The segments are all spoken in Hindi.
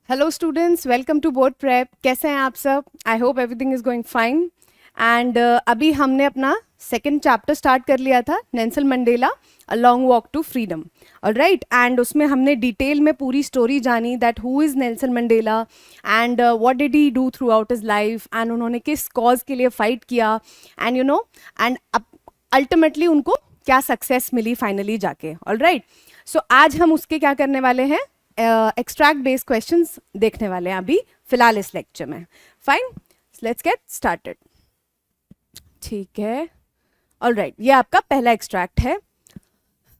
Hello students, welcome to board prep. कैसे हैं आप सब? I hope everything is going fine. And अभी हमने अपना सेकंड चैप्टर स्टार्ट कर लिया था, Nelson Mandela a long walk to freedom. Alright, and उसमें हमने डिटेल में पूरी स्टोरी जानी that who is Nelson Mandela and what did he do throughout his life, and उन्होंने किस कॉज के लिए फाइट किया, एंड एंड अल्टीमेटली उनको क्या सक्सेस मिली फाइनली जाके। ऑलराइट, सो आज हम उसके क्या करने वाले हैं, एक्सट्रैक्ट बेस्ड क्वेश्चंस देखने वाले हैं अभी फिलहाल इस लेक्चर में। Fine, let's get started. ठीक है, ऑलराइट, ये आपका पहला एक्सट्रैक्ट है।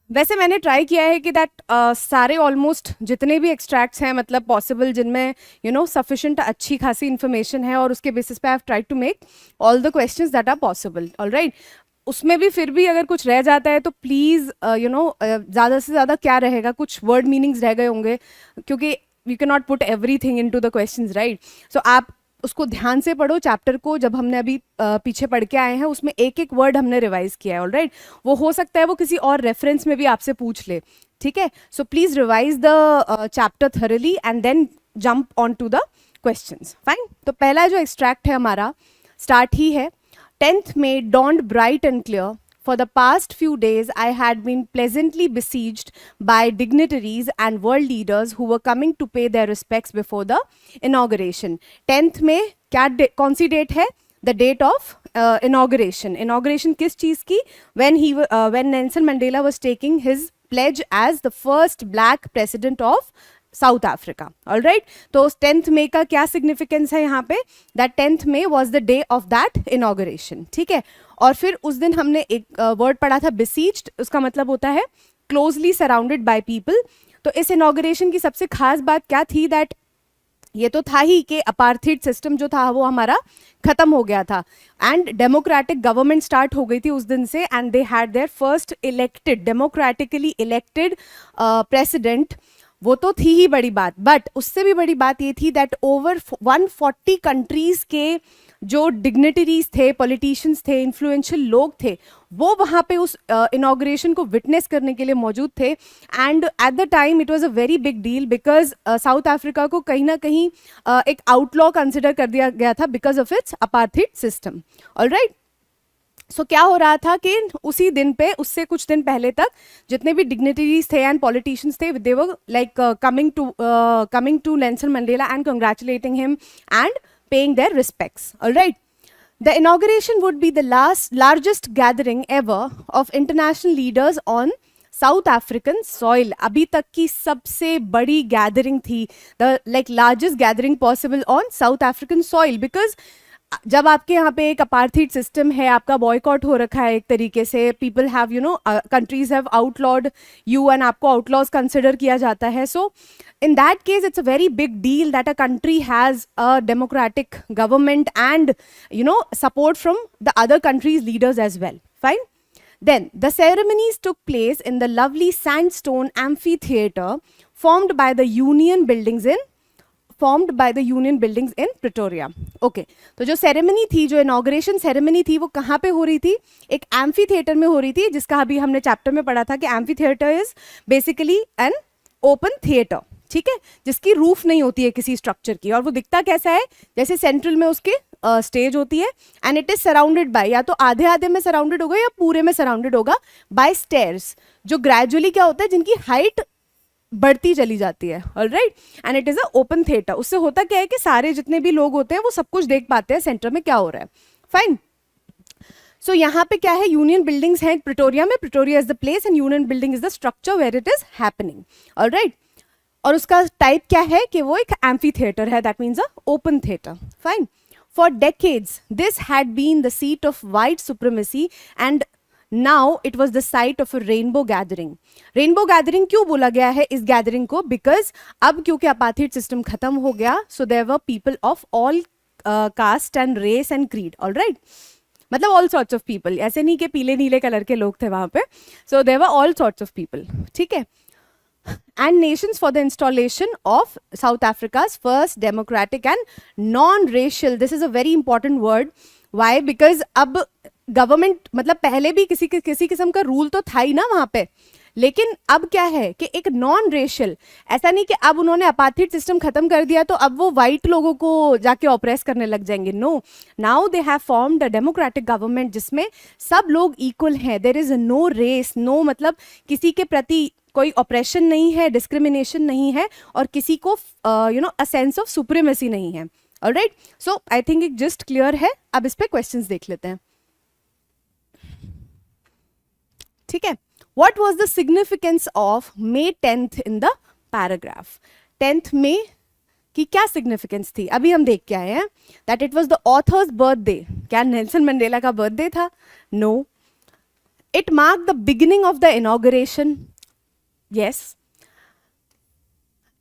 वैसे मैंने ट्राई किया है कि दैट सारे ऑलमोस्ट जितने भी एक्सट्रैक्ट्स हैं, मतलब पॉसिबल, जिनमें सफिशिएंट अच्छी खासी इन्फॉर्मेशन है, और उसके बेसिस पे I have tried to make all the questions that are possible. Alright, उसमें भी फिर भी अगर कुछ रह जाता है तो प्लीज़ ज़्यादा से ज़्यादा क्या रहेगा, कुछ वर्ड मीनिंग्स रह गए होंगे, क्योंकि you can not put everything into the questions, right. So आप उसको ध्यान से पढ़ो चैप्टर को। जब हमने अभी पीछे पढ़ के आए हैं उसमें एक एक वर्ड हमने रिवाइज किया है। ऑलराइट, वो हो सकता है वो किसी और रेफरेंस में भी आपसे पूछ ले, ठीक है। So please revise the chapter thoroughly and then jump on to the questions. Fine, तो पहला जो एक्सट्रैक्ट है हमारा स्टार्ट ही है। 10th May dawned bright and clear. For the past few days, I had been pleasantly besieged by dignitaries and world leaders who were coming to pay their respects before the inauguration. 10th May, कौन सी डेट है? The date of inauguration. Inauguration किस चीज़ की? When Nelson Mandela was taking his pledge as the first black president of south Africa. All right, तो 10th May का क्या सिग्निफिकेंस है यहाँ पे? That 10th May was the day of that inauguration, ठीक है। और फिर उस दिन हमने एक वर्ड पढ़ा था, बिसीज्ड। उसका मतलब होता है क्लोजली सराउंडेड बाय पीपल। तो इस इनॉग्रेशन की सबसे खास बात क्या थी? दैट ये तो था ही कि अपार्थाइड सिस्टम जो था वो हमारा खत्म हो गया था, एंड डेमोक्रेटिक गवर्नमेंट स्टार्ट हो गई थी उस दिन से, and they had there first elected, democratically elected president. वो तो थी ही बड़ी बात, बट उससे भी बड़ी बात ये थी दैट ओवर 140 कंट्रीज के जो डिग्निटरीज थे, पॉलिटिशियंस थे, इन्फ्लुएंशियल लोग थे, वो वहाँ पे उस इनॉग्रेशन को विटनेस करने के लिए मौजूद थे। And at the time it was a very big deal, because south Africa को कहीं ना कहीं एक आउटलॉ कंसिडर कर दिया गया था because of its apartheid system. Alright, so क्या हो रहा था कि उसी दिन पे, उससे कुछ दिन पहले तक जितने भी डिग्निटरीज थे एंड पॉलिटिशियंस थे, they were like coming to Nelson Mandela and congratulating him and paying their respects. Alright, the inauguration would be the largest gathering ever of international leaders on South African soil. अभी तक की सबसे बड़ी गैदरिंग थी, the like largest gathering possible on South African soil, because जब आपके यहाँ पे एक अपार्थाइड सिस्टम है, आपका बॉयकॉट हो रखा है एक तरीके से, people have countries have outlawed you and आपको आउटलॉज कंसिडर किया जाता है। सो in that case it's a very big deal that a country has a democratic government and support from the other countries' leaders as well. Fine, then the ceremonies took place in the lovely sandstone amphitheater formed by the union buildings in Pretoria. Okay, तो जो सेरेमनी थी, जो इनॉग्रेशन सेरेमनी थी, वो कहाँ पे हो रही थी? एक एम्फी थिएटर में हो रही थी, जिसका अभी हमने चैप्टर में पढ़ा था कि amphi theatre is basically an open theatre, ठीक है, जिसकी रूफ नहीं होती है किसी स्ट्रक्चर की, और वो दिखता कैसा है? जैसे सेंट्रल में उसके स्टेज होती है, and it is surrounded by, या तो आधे आधे में सराउंडेड होगा या पूरे में सराउंडेड होगा बाय स्टेयर्स, जो ग्रेजुअली क्या होता है, जिनकी हाइट बढ़ती चली जाती है। Alright, and it is a open theatre. उससे होता क्या है कि सारे जितने भी लोग होते हैं वो सब कुछ देख पाते हैं सेंटर में क्या हो रहा है। फाइन, सो यहाँ पे क्या है? यूनियन बिल्डिंग्स हैं प्रिटोरिया में। Pretoria is the place and Union building is the structure where it is happening. Alright, और उसका टाइप क्या है कि वो एक एम्फी थिएटर है, that means a open theatre. Fine, for decades this had been the seat of white supremacy and now it was the site of a rainbow gathering. Rainbow gathering क्यों बोला गया है इस गैदरिंग को? बिकॉज अब क्योंकि अपार्थाइड सिस्टम खत्म हो गया, so there were people of all caste and race and creed. Alright, मतलब ऑल सॉर्ट्स ऑफ पीपल, ऐसे नहीं कि पीले नीले कलर के लोग थे वहां पे। So there were all sorts of people, ठीक है। and nations for the installation of South Africa's first democratic and non-racial, this is a very important word, why? Because अब गवर्नमेंट, मतलब पहले भी किसी किस्म का रूल तो था ही ना वहाँ पे, लेकिन अब क्या है कि एक नॉन रेशियल, ऐसा नहीं कि अब उन्होंने अपार्थाइड सिस्टम खत्म कर दिया तो अब वो वाइट लोगों को जाके ऑपरेस करने लग जाएंगे. No, now they have formed a democratic government जिसमें सब लोग इक्वल हैं. There is no race, no मतलब किसी के प्रति कोई ऑपरेशन नहीं है, डिस्क्रिमिनेशन नहीं है, और किसी को अ सेंस ऑफ सुप्रीमेसी नहीं है. ऑलराइट, सो आई थिंक एक जस्ट क्लियर है. अब इस पे क्वेश्चंस देख लेते हैं. ठीक है. What was the significance of May 10th in the paragraph? 10th May की क्या सिग्निफिकेंस थी अभी हम देख के आए हैं. That it was the author's birthday. क्या नेल्सन मंडेला का बर्थडे था? No. It mark the beginning of the inauguration. Yes.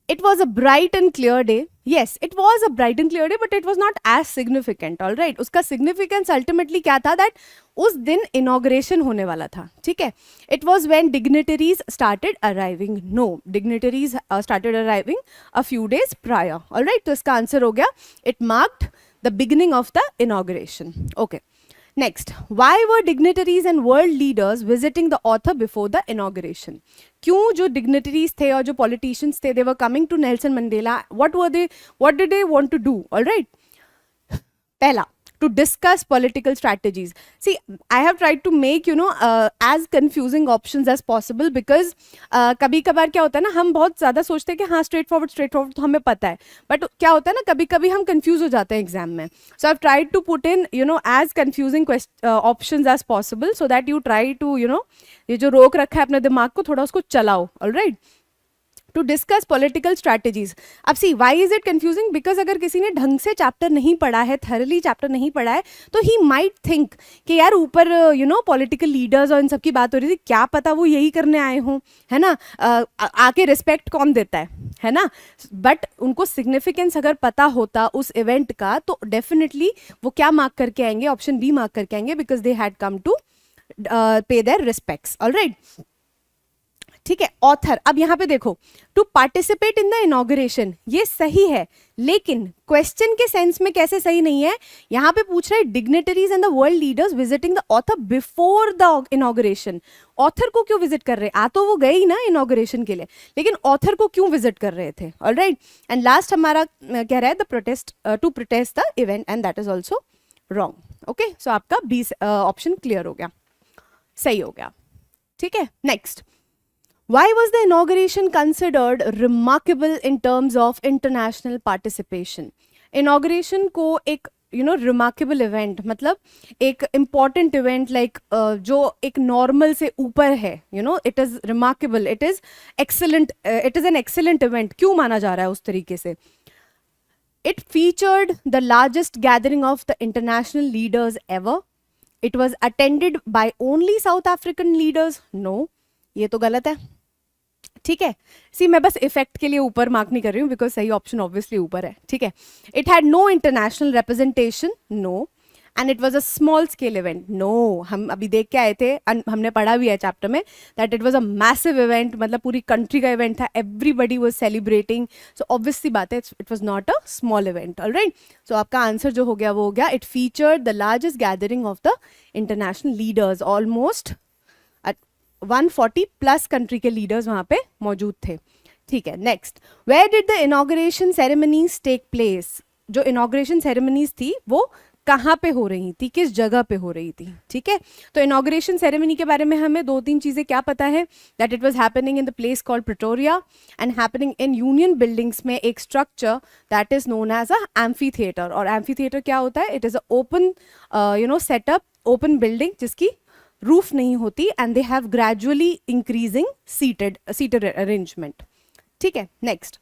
It was a bright and clear day. Yes, it was a bright and clear day, but it was not as significant. All right. उसका significance ultimately क्या था? That उस दिन inauguration होने वाला था. ठीक है. It was when dignitaries started arriving. No, dignitaries started arriving a few days prior. All right. तो इसका आंसर हो गया. It marked the beginning of the inauguration. Okay. Next, why were dignitaries and world leaders visiting the author before the inauguration? क्यों जो dignitaries थे और जो politicians थे, they were coming to Nelson Mandela. What did they want to do? All right. पहला, to discuss political strategies. See, I have tried to make as confusing options as possible because कभी कभार क्या होता है ना, हम बहुत ज़्यादा सोचते हैं कि हाँ straight forward तो हमें पता है, but क्या होता है ना, कभी कभी हम confuse हो जाते हैं एग्जाम में. So I've tried to put in as confusing options as possible so that you try to ये जो रोक रखा है अपने दिमाग को थोड़ा उसको चलाओ. All right. To discuss political strategies. अब see why is it confusing? Because अगर किसी ने ढंग से चैप्टर नहीं पढ़ा है, थरली चैप्टर नहीं पढ़ा है, तो ही माइट थिंक कि यार ऊपर पॉलिटिकल लीडर्स और इन सब की बात हो रही थी, क्या पता वो यही करने आए हों, है ना. आके रिस्पेक्ट कौन देता है ना. बट उनको सिग्निफिकेंस अगर पता होता उस इवेंट का तो डेफिनेटली वो क्या मार्क करके आएंगे? ऑप्शन बी मार्क करके आएंगे, because they had come to pay their respects. Alright. ठीक है. ऑथर, अब यहां पे देखो, to participate in the inauguration, ये सही है, लेकिन क्वेश्चन के सेंस में कैसे सही नहीं है? यहां पे पूछ रहा है dignitaries and the world leaders visiting the author before the inauguration. Author को क्यों विजिट कर रहे? आ तो वो गए ही ना इनॉग्रेशन के लिए, लेकिन ऑथर को क्यों विजिट कर रहे थे? ऑलराइट. एंड लास्ट हमारा कह रहा है the protest, to protest the event, and that is also wrong. Okay, so आपका बी ऑप्शन क्लियर हो गया, सही हो गया. ठीक है. Next, why was the inauguration considered remarkable in terms of international participation? Inauguration को एक remarkable event, मतलब एक important event, like जो एक normal से ऊपर है, it is remarkable, it is excellent, it is an excellent event. क्यों माना जा रहा है उस तरीके से? It featured the largest gathering of the international leaders ever. It was attended by only South African leaders. No, ये तो गलत है. ठीक है. सी, मैं बस इफेक्ट के लिए ऊपर मार्क नहीं कर रही हूँ बिकॉज सही ऑप्शन ऑब्वियसली ऊपर है. ठीक है. It had no international representation. No. And it was a small scale event. No. हम अभी देख के आए थे, हमने पढ़ा भी है चैप्टर में, that it was a massive event, मतलब पूरी कंट्री का इवेंट था, everybody was celebrating. So obviously बात है, it was not a small event. Alright. So आपका आंसर जो हो गया वो हो गया, it featured the largest gathering of the international leaders. Almost 140 plus country के लीडर्स वहां पे मौजूद थे. ठीक है. Next, where did the inauguration ceremonies take place? जो इनॉग्रेशन सेरेमनीज थी वो कहाँ पे हो रही थी, किस जगह पे हो रही थी? ठीक है. तो इनॉग्रेशन सेरेमनी के बारे में हमें 2-3 चीजें क्या पता है? That it was happening in the place called Pretoria and happening in union buildings में एक structure that is known as a amphitheatre. और एम्फी थिएटर क्या होता है? It is a open setup, open building जिसकी रूफ नहीं होती, and they have gradually increasing seated arrangement. ठीक है. नेक्स्ट,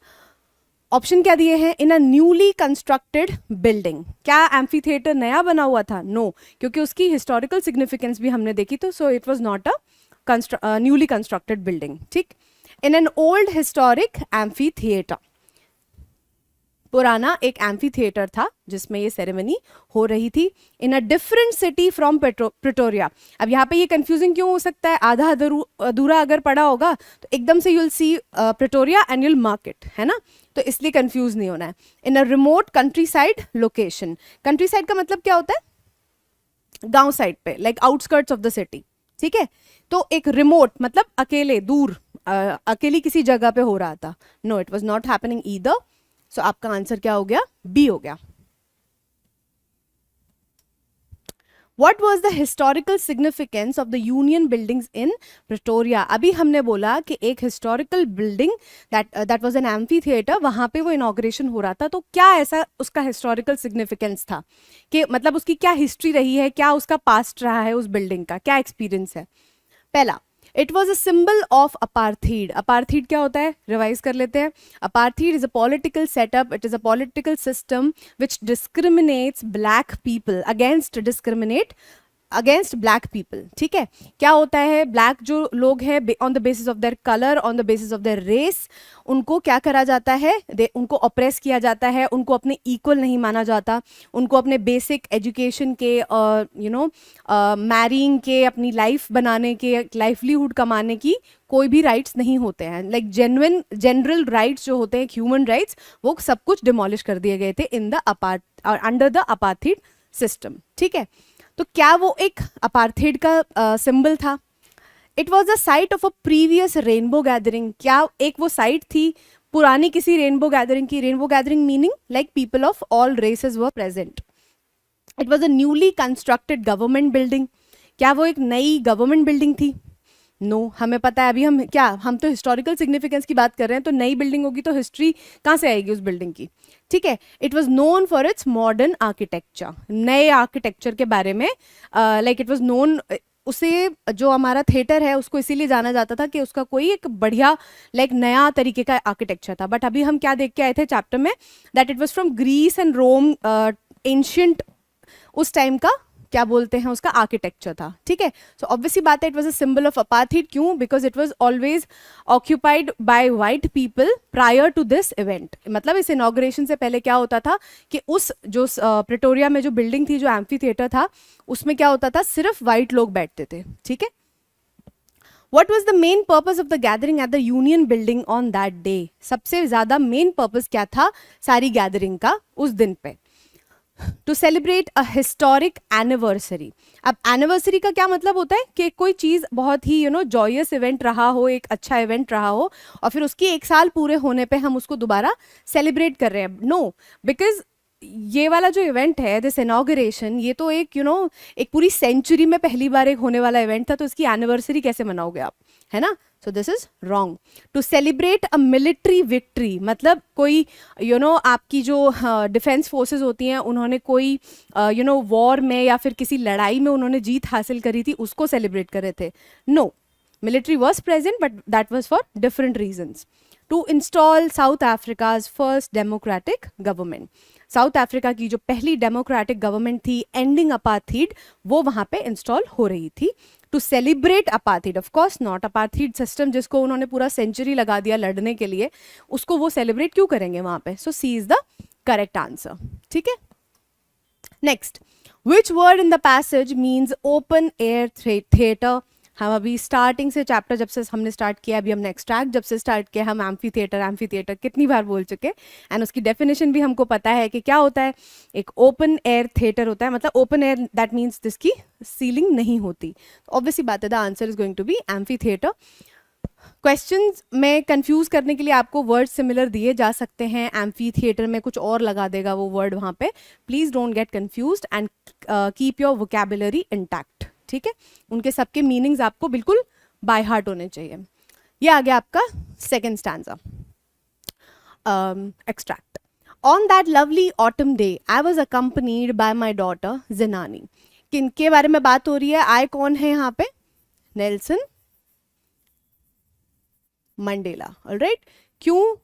ऑप्शन क्या दिए हैं? In a newly constructed building. क्या एम्फी थिएटर नया बना हुआ था? नो, क्योंकि उसकी हिस्टोरिकल सिग्निफिकेंस भी हमने देखी, तो so it was not a newly constructed building. ठीक. In an old historic amphitheatre, पुराना एक एम्फी थिएटर था जिसमें ये सेरेमनी हो रही थी. In a different city from Pretoria. अब यहाँ पे ये कंफ्यूजिंग क्यों हो सकता है? आधा अधूरा अगर पढ़ा होगा तो एकदम से you'll see Pretoria and you'll mark it, है ना. तो इसलिए कंफ्यूज नहीं होना है. In a remote countryside location. Countryside का मतलब क्या होता है? गांव साइड पे, like outskirts of the city. ठीक है, तो एक रिमोट मतलब अकेले दूर अकेली किसी जगह पे हो रहा था. No, it was not happening either. So आपका आंसर क्या हो गया? बी हो गया. What was the historical significance of the Union buildings in Pretoria? अभी हमने बोला कि एक historical building that was an amphitheater, वहाँ पे वो inauguration हो रहा था, तो क्या ऐसा उसका historical significance था कि मतलब उसकी क्या history रही है, क्या उसका past रहा है उस building का, क्या experience है? पहला, it was a symbol of apartheid. Apartheid क्या होता है? रिवाइज कर लेते हैं. Apartheid is a political setup, it is a political system which discriminates black people against black people. ठीक है, क्या होता है? ब्लैक जो लोग हैं on the basis of their colour, on the basis of their race, उनको क्या करा जाता है? उनको ऑप्रेस किया जाता है, उनको अपने इक्वल नहीं माना जाता, उनको अपने बेसिक एजुकेशन के मैरिंग के, अपनी लाइफ बनाने के, लाइवलीहुड कमाने की कोई भी राइट्स नहीं होते हैं. लाइक जनरल राइट्स जो होते हैं, ह्यूमन राइट्स, वो सब कुछ डिमोलिश कर दिए गए थे in the under the apartheid system. ठीक है, तो क्या वो एक अपार्थीड का सिंबल था? It was the site of a previous rainbow gathering. क्या एक वो साइट थी पुरानी किसी रेनबो गैदरिंग की? Rainbow gathering meaning like people of all races were present. It was a newly constructed government building. क्या वो एक नई गवर्नमेंट बिल्डिंग थी? नो, हमें पता है अभी हम तो हिस्टोरिकल सिग्निफिकेंस की बात कर रहे हैं, तो नई बिल्डिंग होगी तो हिस्ट्री कहाँ से आएगी उस बिल्डिंग की? ठीक है, it was known for its modern architecture. नए आर्किटेक्चर के बारे में लाइक इट वॉज नोन. उसे जो हमारा थिएटर है उसको इसीलिए जाना जाता था कि उसका कोई एक बढ़िया लाइक नया तरीके का आर्किटेक्चर था. बट अभी हम क्या देख के आए थे चैप्टर में? That it was from Greece and Rome, ancient उस टाइम का क्या बोलते हैं उसका आर्किटेक्चर था. ठीक है, सो ऑब्वियसली बात है it was a symbol of apartheid. क्यों? Because it was always occupied by white people prior to this event. मतलब इस इनॉग्रेशन से पहले क्या होता था कि उस जो प्रिटोरिया में जो बिल्डिंग थी, जो एम्फी थिएटर था, उसमें क्या होता था? सिर्फ वाइट लोग बैठते थे. ठीक है, What was the main purpose of the gathering at the Union building on that day? सबसे ज्यादा मेन पर्पस क्या था सारी गैदरिंग का उस दिन पे? To celebrate a historic anniversary. अब एनिवर्सरी का क्या मतलब होता है? कि कोई चीज़ बहुत ही जॉयस इवेंट रहा हो, एक अच्छा इवेंट रहा हो, और फिर उसकी 1 साल पूरे होने पे हम उसको दोबारा सेलिब्रेट कर रहे हैं. नो, बिकॉज ये वाला जो इवेंट है, दिस इनॉग्रेशन, ये तो एक एक पूरी सेंचुरी में पहली बार एक होने वाला इवेंट था, तो इसकी एनिवर्सरी कैसे मनाओगे आप? है ना? So this is wrong. To celebrate a military victory, मतलब कोई आपकी जो डिफेंस फोर्सेस होती हैं, उन्होंने कोई वॉर में या फिर किसी लड़ाई में उन्होंने जीत हासिल करी थी, उसको सेलिब्रेट कर रहे थे. No, military was present but that was for different reasons. To install South Africa's first democratic government. South Africa की जो पहली डेमोक्रेटिक गवर्नमेंट थी एंडिंग अपार्थीड, वो वहां पे इंस्टॉल हो रही थी. To celebrate apartheid, of course not apartheid system जिसको उन्होंने पूरा सेंचुरी लगा दिया लड़ने के लिए, उसको वो सेलिब्रेट क्यों करेंगे वहां पे? सो सी इज द करेक्ट आंसर. ठीक है, next, which word in the passage means open air theatre? हम अभी स्टार्टिंग से चैप्टर जब से हमने स्टार्ट किया, अभी हमने एक्सट्रैक्ट जब से स्टार्ट किया, हम एम्फी थिएटर कितनी बार बोल चुके, एंड उसकी डेफिनेशन भी हमको पता है कि क्या होता है. एक ओपन एयर थिएटर होता है, मतलब ओपन एयर दैट मीन्स जिसकी सीलिंग नहीं होती. ऑब्वियसली बात है, the answer is going to be amphitheatre. Questions में कंफ्यूज करने के लिए आपको वर्ड सिमिलर दिए जा सकते हैं. एम्फी थिएटर में कुछ और लगा देगा वो वर्ड वहाँ पे. Please don't get confused and keep your vocabulary intact. ठीक है, उनके सबके मीनिंग्स आपको बिल्कुल बाय हार्ट होने चाहिए. ये आ गया आपका second stanza. Extract. On that lovely autumn day I was accompanied by my daughter Zenani. किनके बारे में बात हो रही है? आय कौन है यहाँ पे? Nelson Mandela. ऑलराइट, क्यों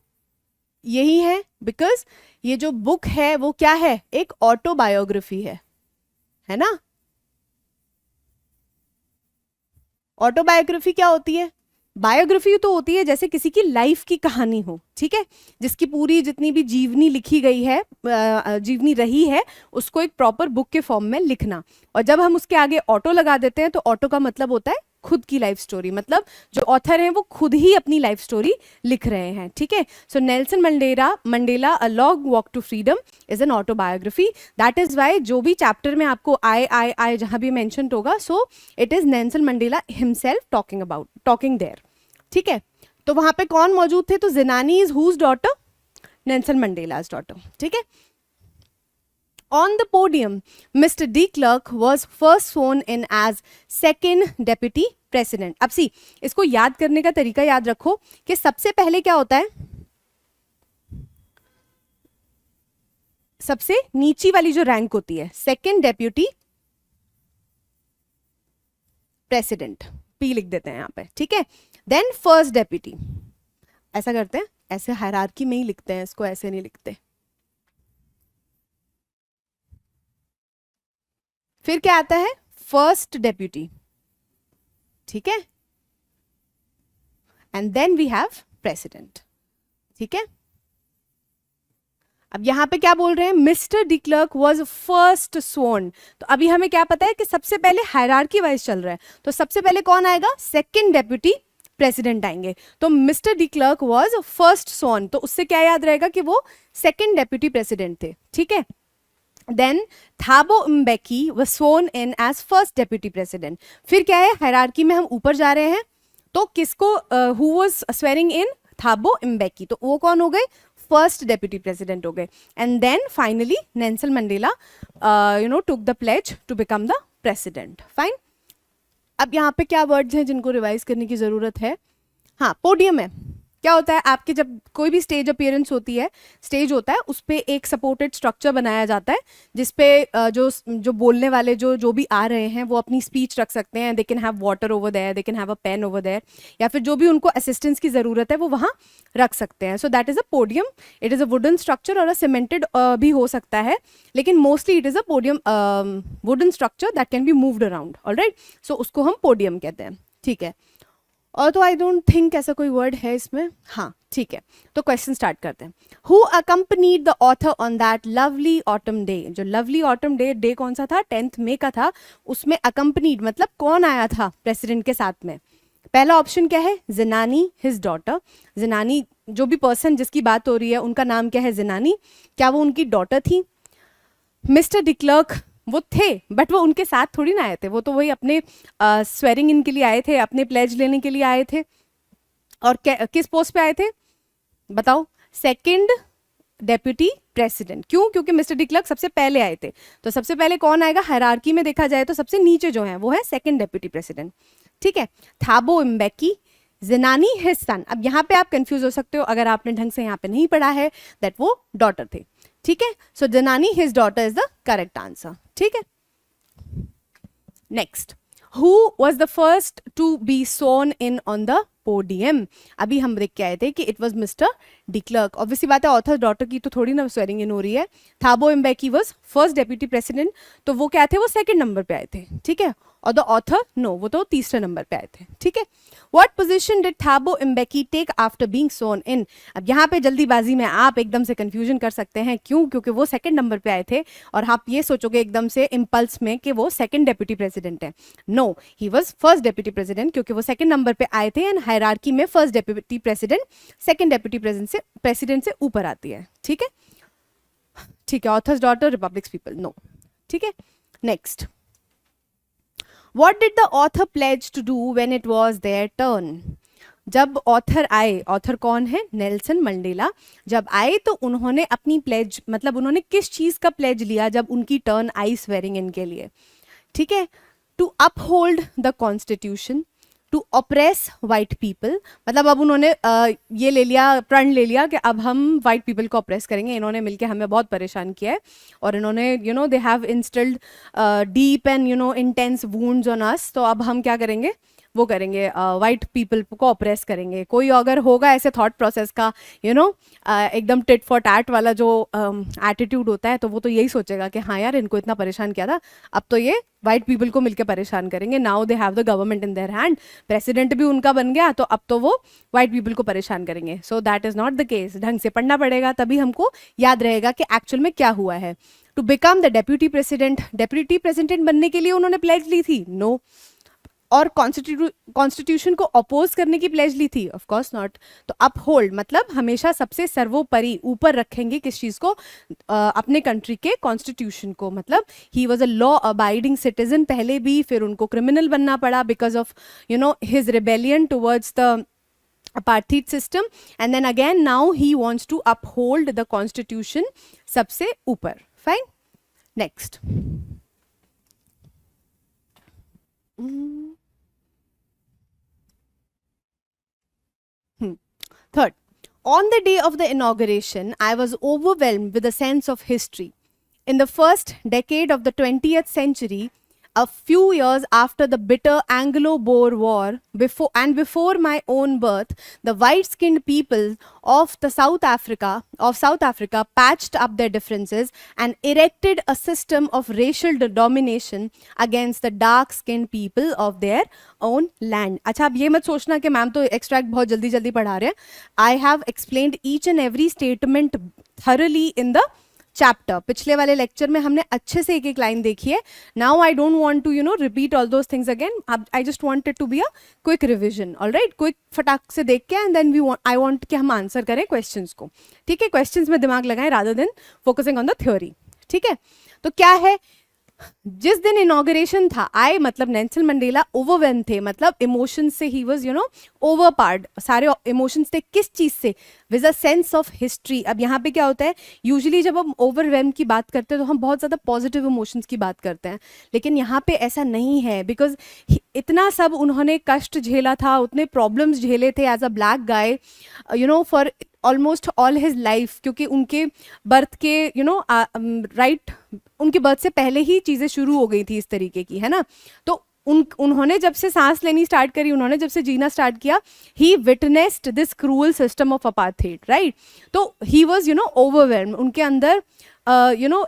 यही है? बिकॉज ये जो बुक है वो क्या है? एक ऑटोबायोग्राफी है ना? ऑटोबायोग्राफी क्या होती है? बायोग्राफी तो होती है जैसे किसी की लाइफ की कहानी हो. ठीक है, जिसकी पूरी जितनी भी जीवनी लिखी गई है, जीवनी रही है, उसको एक प्रॉपर बुक के फॉर्म में लिखना. और जब हम उसके आगे ऑटो लगा देते हैं तो ऑटो का मतलब होता है खुद की लाइफ स्टोरी, मतलब जो ऑथर हैं वो खुद ही अपनी लाइफ स्टोरी लिख रहे हैं, ठीक है. So Nelson Mandela a long walk to freedom is an autobiography. That is why जो भी चैप्टर में आपको आई जहां भी मेंशन होगा, so it is Nelson Mandela himself talking there, ठीक है. तो वहां पे कौन मौजूद थे? तो Zenani is whose daughter? Nelson Mandela's daughter, ठीक है. On the podium, Mr. De Klerk was first sworn in as second deputy president. अब सी, इसको याद करने का तरीका याद रखो कि सबसे पहले क्या होता है, सबसे नीची वाली जो रैंक होती है सेकंड डेप्यूटी प्रेसिडेंट, पी लिख देते हैं यहां पे, ठीक है. देन फर्स्ट डेप्यूटी, ऐसा करते हैं, ऐसे हायरार्की में ही लिखते हैं इसको, ऐसे नहीं लिखते. फिर क्या आता है? फर्स्ट डेप्यूटी, ठीक है. And then we have president, ठीक है. अब यहां पे क्या बोल रहे हैं? Mister de Klerk was first sworn. तो अभी हमें क्या पता है कि सबसे पहले हायरार्की वाइज चल रहा है, तो सबसे पहले कौन आएगा? सेकंड डेप्यूटी प्रेसिडेंट आएंगे. तो mister de Klerk was first sworn, तो उससे क्या याद रहेगा कि वो सेकंड डेप्यूटी प्रेसिडेंट थे, ठीक है. Then Thabo Mbeki was sworn in as first deputy president. फिर क्या है? हायरार्की में हम ऊपर जा रहे हैं, तो किसको who was swearing in? Thabo Mbeki. तो वो कौन हो गए? फर्स्ट डेप्यूटी प्रेसिडेंट हो गए. And then finally Nelson Mandela took the pledge to become the president. Fine. अब यहाँ पे क्या वर्ड्स हैं जिनको रिवाइज करने की जरूरत है? हाँ, पोडियम है. क्या होता है? आपके जब कोई भी स्टेज अपीयरेंस होती है, स्टेज होता है, उस पर एक सपोर्टेड स्ट्रक्चर बनाया जाता है जिसपे जो बोलने वाले जो भी आ रहे हैं वो अपनी स्पीच रख सकते हैं. They can have water over there, they can have a pen over there, या फिर जो भी उनको असिस्टेंस की ज़रूरत है वो वहाँ रख सकते हैं. So that is a podium. It is a wooden structure और अ सीमेंटेड भी हो सकता है, लेकिन mostly it is a podium wooden structure that can be moved around. Alright, so उसको हम पोडियम कहते हैं, ठीक है. और तो आई डोंट थिंक ऐसा कोई वर्ड है इसमें. हाँ, ठीक है. तो क्वेश्चन स्टार्ट करते हैं. Who accompanied the author on that lovely autumn day? जो लवली ऑटम डे कौन सा था? 10th मई का था. उसमें अकम्पनीड मतलब कौन आया था प्रेसिडेंट के साथ में? पहला ऑप्शन क्या है? ज़ेनानी हिज डॉटर. ज़ेनानी, जो भी पर्सन जिसकी बात हो रही है उनका नाम क्या है? ज़ेनानी. क्या वो उनकी डॉटर थी? मिस्टर डी क्लर्क, वो थे बट वो उनके साथ थोड़ी ना आए थे, वो तो वही अपने स्वेरिंग इन के लिए आए थे, अपने प्लेज लेने के लिए आए थे. और किस पोस्ट पे आए थे बताओ? Second deputy president. क्यों? क्योंकि मिस्टर डी क्लर्क सबसे पहले आए थे. तो सबसे पहले कौन आएगा? हायरार्की में देखा जाए तो सबसे नीचे जो है वो है सेकंड डेप्यूटी प्रेसिडेंट, ठीक है. थाबो इम्बेकी, ज़ेनानी हिज सन. अब यहाँ पे आप कंफ्यूज हो सकते हो अगर आपने ढंग से यहाँ पे नहीं पढ़ा है, दैट वो डॉटर थे, ठीक है. So Zenani his daughter is the correct answer, ठीक है. Next, who was the first to be sworn in on the podium? अभी हम देख के आए थे कि it was mister de Klerk. Obviously बात है, ऑथर डॉटर की तो थोड़ी ना स्वेरिंग इन हो रही है. थाबो इम्बेकी वॉज फर्स्ट डेप्यूटी प्रेसिडेंट, तो वो क्या थे? वो सेकंड नंबर पे आए थे, ठीक है. और द ऑथर नो, वो तो तीसरे नंबर पे आए थे, ठीक है. What position did Thabo Mbeki take after being sworn in? अब यहाँ पे जल्दीबाजी में आप एकदम से कंफ्यूजन कर सकते हैं. क्यों? क्योंकि वो सेकंड नंबर पे आए थे और आप ये सोचोगे एकदम से इम्पल्स में कि वो सेकंड डेप्यूटी प्रेसिडेंट है. No, he was first deputy president, क्योंकि वो सेकंड नंबर पे आए थे. एंड हायरार्की में first deputy president second deputy president से ऊपर आती है, ठीक है. ठीक है. Author's daughter, republic's people, no, ठीक है. Next, What did the author pledge to do when it was their turn? जब ऑथर आए, ऑथर कौन है? Nelson Mandela. जब आए तो उन्होंने अपनी प्लेज, मतलब उन्होंने किस चीज का प्लेज लिया जब उनकी टर्न आई स्वेरिंग इन के लिए? ठीक है. To uphold the constitution, to oppress white people, मतलब अब उन्होंने ये ले लिया, प्रण ले लिया कि अब हम वाइट पीपल को ऑप्रेस करेंगे. इन्होंने मिलकर हमें बहुत परेशान किया है और इन्होंने they have instilled deep and intense wounds on us. तो अब हम क्या करेंगे? वो करेंगे, वाइट पीपल को ऑप्रेस करेंगे. कोई अगर होगा ऐसे थॉट प्रोसेस का एकदम टिट फॉर टैट वाला जो एटीट्यूड होता है, तो वो तो यही सोचेगा कि हाँ यार, इनको इतना परेशान किया था, अब तो ये वाइट पीपल को मिलकर परेशान करेंगे. Now they have the government in their hand, president भी उनका बन गया, तो अब तो वो वाइट पीपल को परेशान करेंगे. सो that is not the case. ढंग से पढ़ना पड़ेगा, तभी हमको याद रहेगा कि एक्चुअल में क्या हुआ है. To become the deputy president, deputy president बनने के लिए उन्होंने प्लेज ली थी? नो. और कॉन्स्टिट्यूशन को अपोज करने की प्लेज ली थी? Of course not. तो अपहोल्ड मतलब हमेशा सबसे सर्वोपरि ऊपर रखेंगे किस चीज को? अपने कंट्री के कॉन्स्टिट्यूशन को. मतलब he was a law abiding citizen पहले भी, फिर उनको क्रिमिनल बनना पड़ा because of his rebellion towards the apartheid system, and then again now he wants to uphold the constitution सबसे ऊपर. Fine. Next. Third, on the day of the inauguration, I was overwhelmed with a sense of history. In the first decade of the 20th century, a few years after the bitter Anglo-Boer War, before my own birth, the white-skinned people of South Africa patched up their differences and erected a system of racial domination against the dark-skinned people of their own land. अच्छा, अब ये मत सोचना कि मैम तो एक्सट्रैक्ट बहुत जल्दी जल्दी पढ़ा रहे हैं. I have explained each and every statement thoroughly in the chapter. पिछले वाले लेक्चर में हमने अच्छे से एक एक लाइन देखी है. Now I don't want to repeat all those things again. I just wanted to be a quick revision. Alright, quick फटाक से देख के एंड देन आई वांट कि हम आंसर करें क्वेश्चंस को. ठीक है, क्वेश्चंस में दिमाग लगाएं rather than focusing on the theory. ठीक है, तो क्या है, जिस दिन इनॉग्रेशन था, मतलब नेल्सन मंडेला ओवरवेल्म थे, मतलब इमोशंस से ही वाज ओवरपावर्ड. सारे इमोशंस थे किस चीज से? With a sense of history. अब यहाँ पे क्या होता है, यूजुअली जब हम ओवरवेल्म की बात करते हैं तो हम बहुत ज़्यादा पॉजिटिव इमोशंस की बात करते हैं, लेकिन यहाँ पे ऐसा नहीं है. बिकॉज इतना सब उन्होंने कष्ट झेला था, उतने प्रॉब्लम्स झेले थे as a black guy for almost all his life. क्योंकि उनके बर्थ के राइट उनके बर्थ से पहले ही चीज़ें शुरू हो गई थी इस तरीके की, है ना. तो उन्होंने जब से सांस लेनी स्टार्ट करी, उन्होंने जब से जीना स्टार्ट किया, he witnessed this cruel system of apartheid, right. तो ही वॉज ओवरवेल्म्ड. उनके अंदर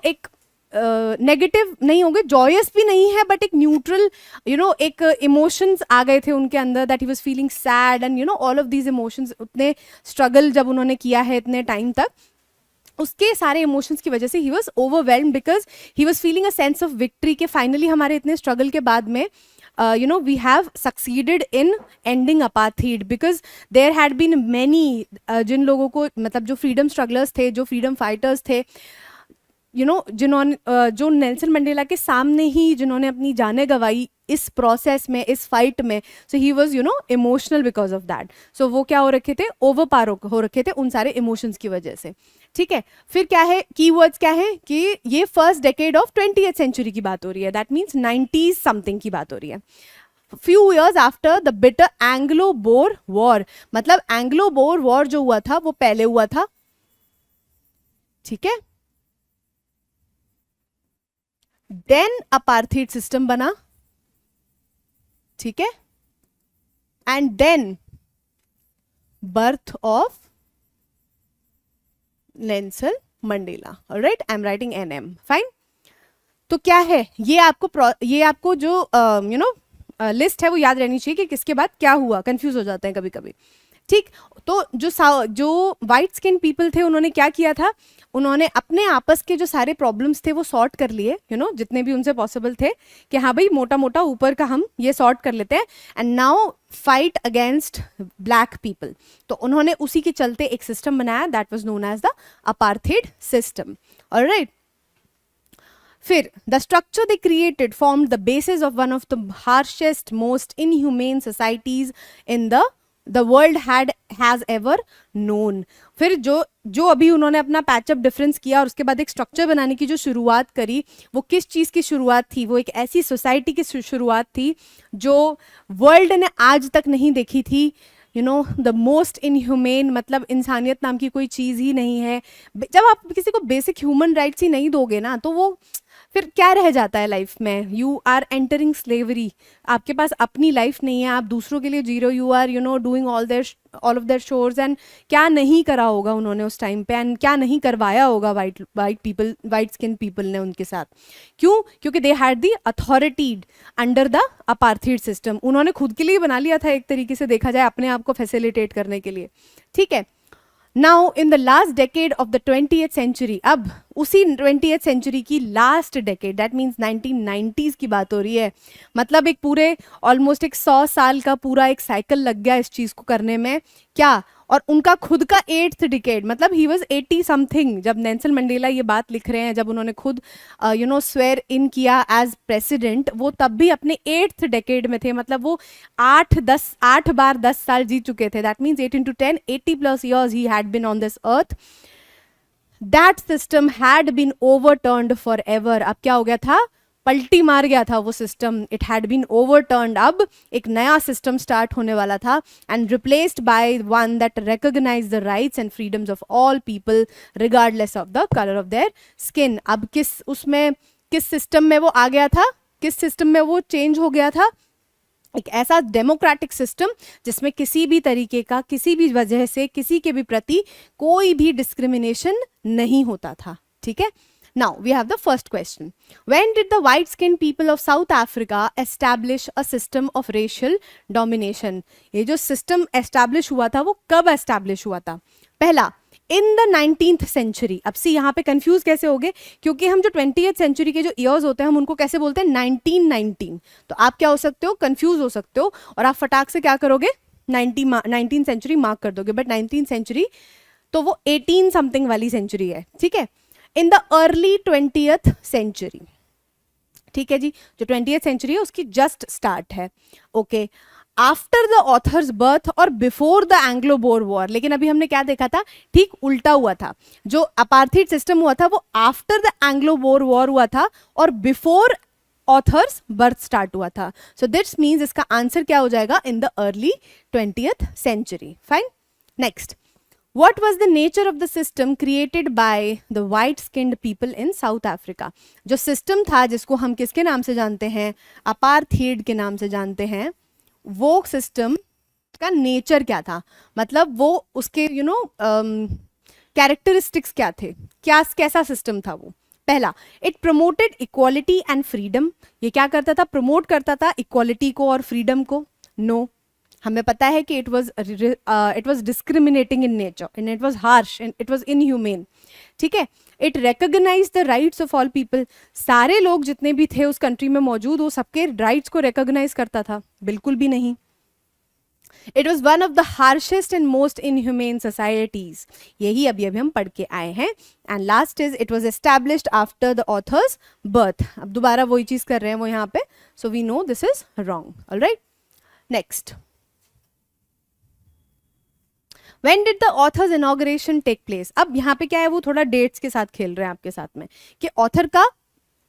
एक नेगेटिव नहीं होंगे, जॉयस भी नहीं है, बट एक न्यूट्रल एक इमोशंस आ गए थे उनके अंदर, that he was feeling sad and all of these emotions. उतने स्ट्रगल जब उन्होंने किया है इतने टाइम तक, उसके सारे इमोशंस की वजह से he was overwhelmed because he was feeling a sense of victory के फाइनली हमारे इतने स्ट्रगल के बाद में we have succeeded in ending apartheid, because there had been many जिन लोगों को मतलब जो फ्रीडम स्ट्रगलर्स थे, जो फ्रीडम फाइटर्स थे, जिन्होंने जो नेल्सन मंडेला के सामने ही जिन्होंने अपनी जानें गंवाई इस प्रोसेस में, इस फाइट में. So he was emotional because of that. So वो क्या हो रखे थे, ओवरपावर हो रखे थे उन सारे इमोशंस की वजह से. ठीक है, फिर क्या है, कीवर्ड्स क्या है कि ये first decade of 20th century की बात हो रही है. दैट मीन्स 90s समथिंग की बात हो रही है. Few years after the bitter Anglo Boer war, मतलब एंग्लो बोर वॉर जो हुआ था वो पहले हुआ था. ठीक है, देन अपार्थाइड सिस्टम बना. ठीक है, and then birth of Nelson Mandela. Alright, I am writing NM. Fine. तो क्या है, ये आपको जो लिस्ट है वो याद रहनी चाहिए कि किसके बाद क्या हुआ. कंफ्यूज हो जाते हैं कभी कभी. ठीक, तो जो वाइट स्किन पीपल थे उन्होंने क्या किया था, उन्होंने अपने आपस के जो सारे प्रॉब्लम्स थे वो सॉर्ट कर लिए, जितने भी उनसे पॉसिबल थे कि हाँ भाई मोटा मोटा ऊपर का हम ये सॉर्ट कर लेते हैं, and now fight against black people. तो उन्होंने उसी के चलते एक सिस्टम बनाया, that was known as the apartheid system. Alright, फिर the structure they created formed the basis of one of the harshest most inhumane societies in the world has ever known. फिर जो अभी उन्होंने अपना पैचअप डिफरेंस किया और उसके बाद एक स्ट्रक्चर बनाने की जो शुरुआत करी, वो किस चीज़ की शुरुआत थी, वो एक ऐसी सोसाइटी की शुरुआत थी जो वर्ल्ड ने आज तक नहीं देखी थी. द मोस्ट इनह्यूमेन, मतलब इंसानियत नाम की कोई चीज़ ही नहीं है. जब आप किसी को बेसिक ह्यूमन राइट्स ही नहीं दोगे ना, तो वो फिर क्या रह जाता है लाइफ में. You are entering slavery. आपके पास अपनी लाइफ नहीं है, आप दूसरों के लिए जी रहे हो. You are doing all of their chores. And क्या नहीं करा होगा उन्होंने उस टाइम पे, एंड क्या नहीं करवाया होगा वाइट स्किन पीपल ने उनके साथ. क्यों? क्योंकि they had the authority under the apartheid system. उन्होंने खुद के लिए बना लिया था एक तरीके से देखा जाए, अपने आप को फैसिलिटेट करने के लिए. ठीक है, now in the last decade of the 20th century, अब उसी 20th सेंचुरी की last decade, that means 1990s की बात हो रही है, मतलब एक पूरे ऑलमोस्ट एक 100 साल का पूरा एक साइकिल लग गया इस चीज को करने में क्या, और उनका खुद का 8th डिकेड, मतलब ही वाज 80 समथिंग जब नेल्सन मंडेला ये बात लिख रहे हैं, जब उन्होंने खुद स्वेयर इन किया एज प्रेसिडेंट, वो तब भी अपने 8th डेकेड में थे, मतलब वो 8 बार 10 साल जीत चुके थे, that means 8 into 10 80+ years he had been on this earth. That system had been overturned forever. अब क्या हो गया था, पलटी मार गया था वो system, it had been overturned, अब एक नया सिस्टम स्टार्ट होने वाला था, and replaced by one that recognise the rights and freedoms of all people regardless of the colour of their skin. अब किस सिस्टम में वो आ गया था, किस सिस्टम में वो चेंज हो गया था, एक ऐसा डेमोक्रेटिक सिस्टम जिसमें किसी भी तरीके का, किसी भी वजह से किसी के भी प्रति कोई भी डिस्क्रिमिनेशन नहीं होता था. ठीक है. Now we have the first question. When did the white-skinned people of South Africa establish a system of racial domination? ये जो system establish हुआ था वो कब establish हुआ था? पहला, in the 19th century. अब सी यहाँ पे कंफ्यूज कैसे हो गए, क्योंकि हम जो 20th सेंचुरी के जो ईयर्स होते हैं हम उनको कैसे बोलते हैं, 1919. तो आप क्या हो सकते हो, कंफ्यूज हो सकते हो, और आप फटाक से क्या करोगे, 19th सेंचुरी मार्क कर दोगे, बट 19th सेंचुरी तो वो 18 समथिंग वाली सेंचुरी है. ठीक है. In the early 20th century. ठीक है जी, जो 20th सेंचुरी है उसकी जस्ट स्टार्ट है. Okay. After the author's birth और before the Anglo Boer war. लेकिन अभी हमने क्या देखा था, ठीक उल्टा हुआ था, जो अपार्थीड सिस्टम हुआ था वो after the Anglo Boer war हुआ था और बिफोर ऑथर्स बर्थ स्टार्ट हुआ था. सो दिस मीन्स इसका आंसर क्या हो जाएगा, in the early 20th century. Fine. Next, what was the nature of the system created by the white skinned people in South Africa? जो सिस्टम था जिसको हम किसके नाम से जानते हैं, अपार्थीड के नाम से जानते हैं, वो सिस्टम का नेचर क्या था, मतलब वो उसके कैरेक्टरिस्टिक्स क्या थे, कैसा सिस्टम था वो. पहला, it promoted equality and freedom. ये क्या करता था, प्रमोट करता था इक्वालिटी को और फ्रीडम को. नो, हमें पता है कि it was discriminating in nature and it was harsh and it was inhuman. ठीक है. It recognise the rights of all people. सारे लोग जितने भी थे उस कंट्री में मौजूद, वो सबके राइट्स को रिकॉग्नाइज करता था, बिल्कुल भी नहीं. It was one of the harshest and most inhumane societies. यही अभी हम पढ़ के आए हैं. And last is it was established after the author's birth. अब दोबारा वही चीज कर रहे हैं वो यहाँ पे, so we know this is wrong. Alright. Next, When did the author's inauguration take place? अब यहाँ पे क्या है, वो थोड़ा डेट्स के साथ खेल रहे हैं आपके साथ में कि ऑथर का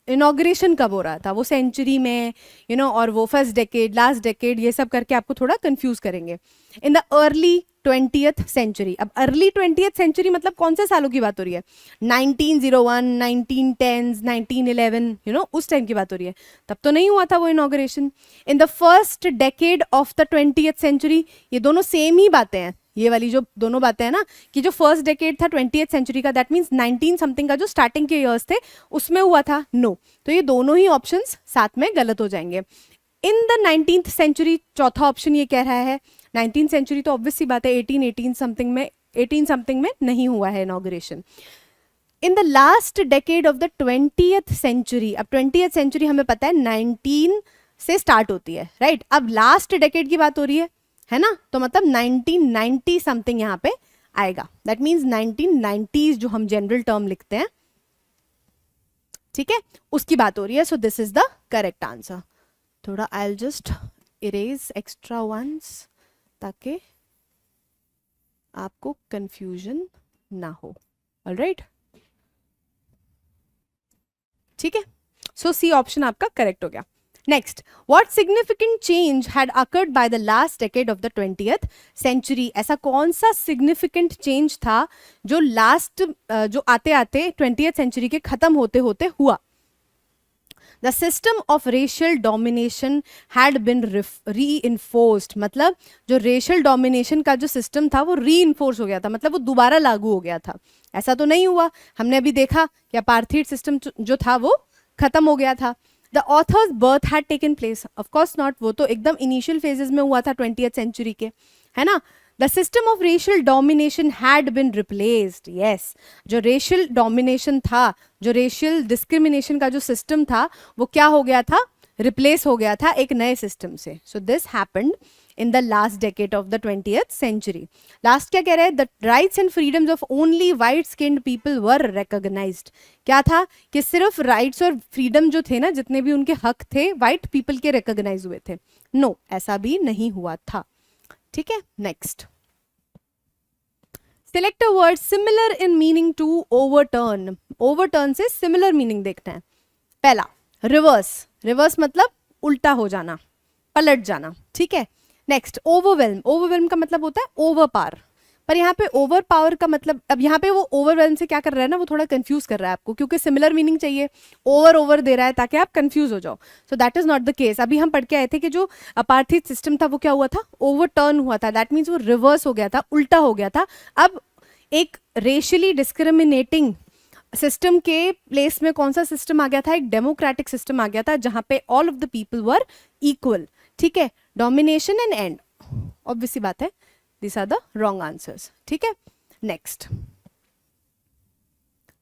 इनॉग्रेशन कब हो रहा था, वो सेंचुरी में और वो फर्स्ट डेकेड, लास्ट डेकेड, ये सब करके आपको थोड़ा कंफ्यूज करेंगे. In the early 20th century. अब अर्ली 20th सेंचुरी मतलब कौन से सालों की बात हो रही है, 1901, 1910s, 1911, उस टाइम की बात हो रही है. तब तो नहीं हुआ था वो inauguration. In the first decade of the 20th century. ये दोनों सेम ही बातें हैं, ये वाली जो दोनों बातें हैं ना, कि जो फर्स्ट डेकेड था 20th सेंचुरी का, दैट मीन्स 19 समथिंग का जो स्टार्टिंग के ईयर्स थे उसमें हुआ था. नो, तो ये दोनों ही ऑप्शंस साथ में गलत हो जाएंगे. इन द 19th सेंचुरी, चौथा ऑप्शन ये कह रहा है 19th सेंचुरी, तो ऑब्वियस सी बात है 18 समथिंग में नहीं हुआ है inauguration. In the last decade of the 20th century. अब 20th सेंचुरी हमें पता है 19 से स्टार्ट होती है, राइट. अब लास्ट डेकेड की बात हो रही है ना, तो मतलब 1990 समथिंग यहाँ पे आएगा. दैट मीन्स 1990s जो हम जनरल टर्म लिखते हैं, ठीक है, उसकी बात हो रही है. So this is the correct answer. थोड़ा I will just erase extra ones ताकि आपको कंफ्यूजन ना हो. ऑलराइट, ठीक है. सो सी ऑप्शन आपका करेक्ट हो गया. Next, what significant change had occurred by the last decade of the 20th century? ऐसा कौन सा significant change था जो जो आते आते 20th century के खत्म होते होते हुआ? The system of racial domination had been reinforced. मतलब जो racial domination का जो system था वो reinforce हो गया था, मतलब वो दोबारा लागू हो गया था. ऐसा तो नहीं हुआ, हमने अभी देखा कि अपार्थीड सिस्टम जो था वो खत्म हो गया था. The author's birth had taken place. Of course not. वो तो एकदम इनिशियल फेजेस में हुआ था 20th सेंचुरी के, है ना. The system of racial domination had been replaced. Yes, जो रेशियल डोमिनेशन था, जो रेशियल डिस्क्रिमिनेशन का जो सिस्टम था, वो क्या हो गया था? रिप्लेस हो गया था एक नए सिस्टम से. So this happened in the last decade of the 20th century. Last क्या कह रहे हैं? The rights and freedoms of only white skinned people were recognized. क्या था कि सिर्फ rights और freedom जो थे ना, जितने भी उनके हक थे white people के recognize हुए थे. No, ऐसा भी नहीं हुआ था. ठीक है, next. Select a word similar in meaning to overturn. Overturn से similar meaning देखते हैं. पहला reverse. reverse मतलब उल्टा हो जाना, पलट जाना. ठीक है. Next overwhelm. ओवरवेल्म का मतलब होता है ओवर पावर, पर यहाँ पे ओवर पावर का मतलब, अब यहाँ पे वो ओवरवेल्म से क्या कर रहा है ना, वो थोड़ा कंफ्यूज कर रहा है आपको, क्योंकि सिमिलर मीनिंग चाहिए, ओवर दे रहा है ताकि आप कंफ्यूज हो जाओ. सो that is not the case. अभी हम पढ़ के आए थे कि जो अपार्थाइड सिस्टम था वो क्या हुआ था? ओवरटर्न हुआ था. दैट मीन्स वो रिवर्स हो गया था, उल्टा हो गया था. अब एक रेशियली डिस्क्रिमिनेटिंग सिस्टम के प्लेस में कौन सा सिस्टम आ गया था? एक डेमोक्रेटिक सिस्टम आ गया था, जहां पे all of the people were equal. ठीक है, डोमिनेशन एंड एंड, ऑब्वियसली बात है, this are the wrong answers. ठीक है, नेक्स्ट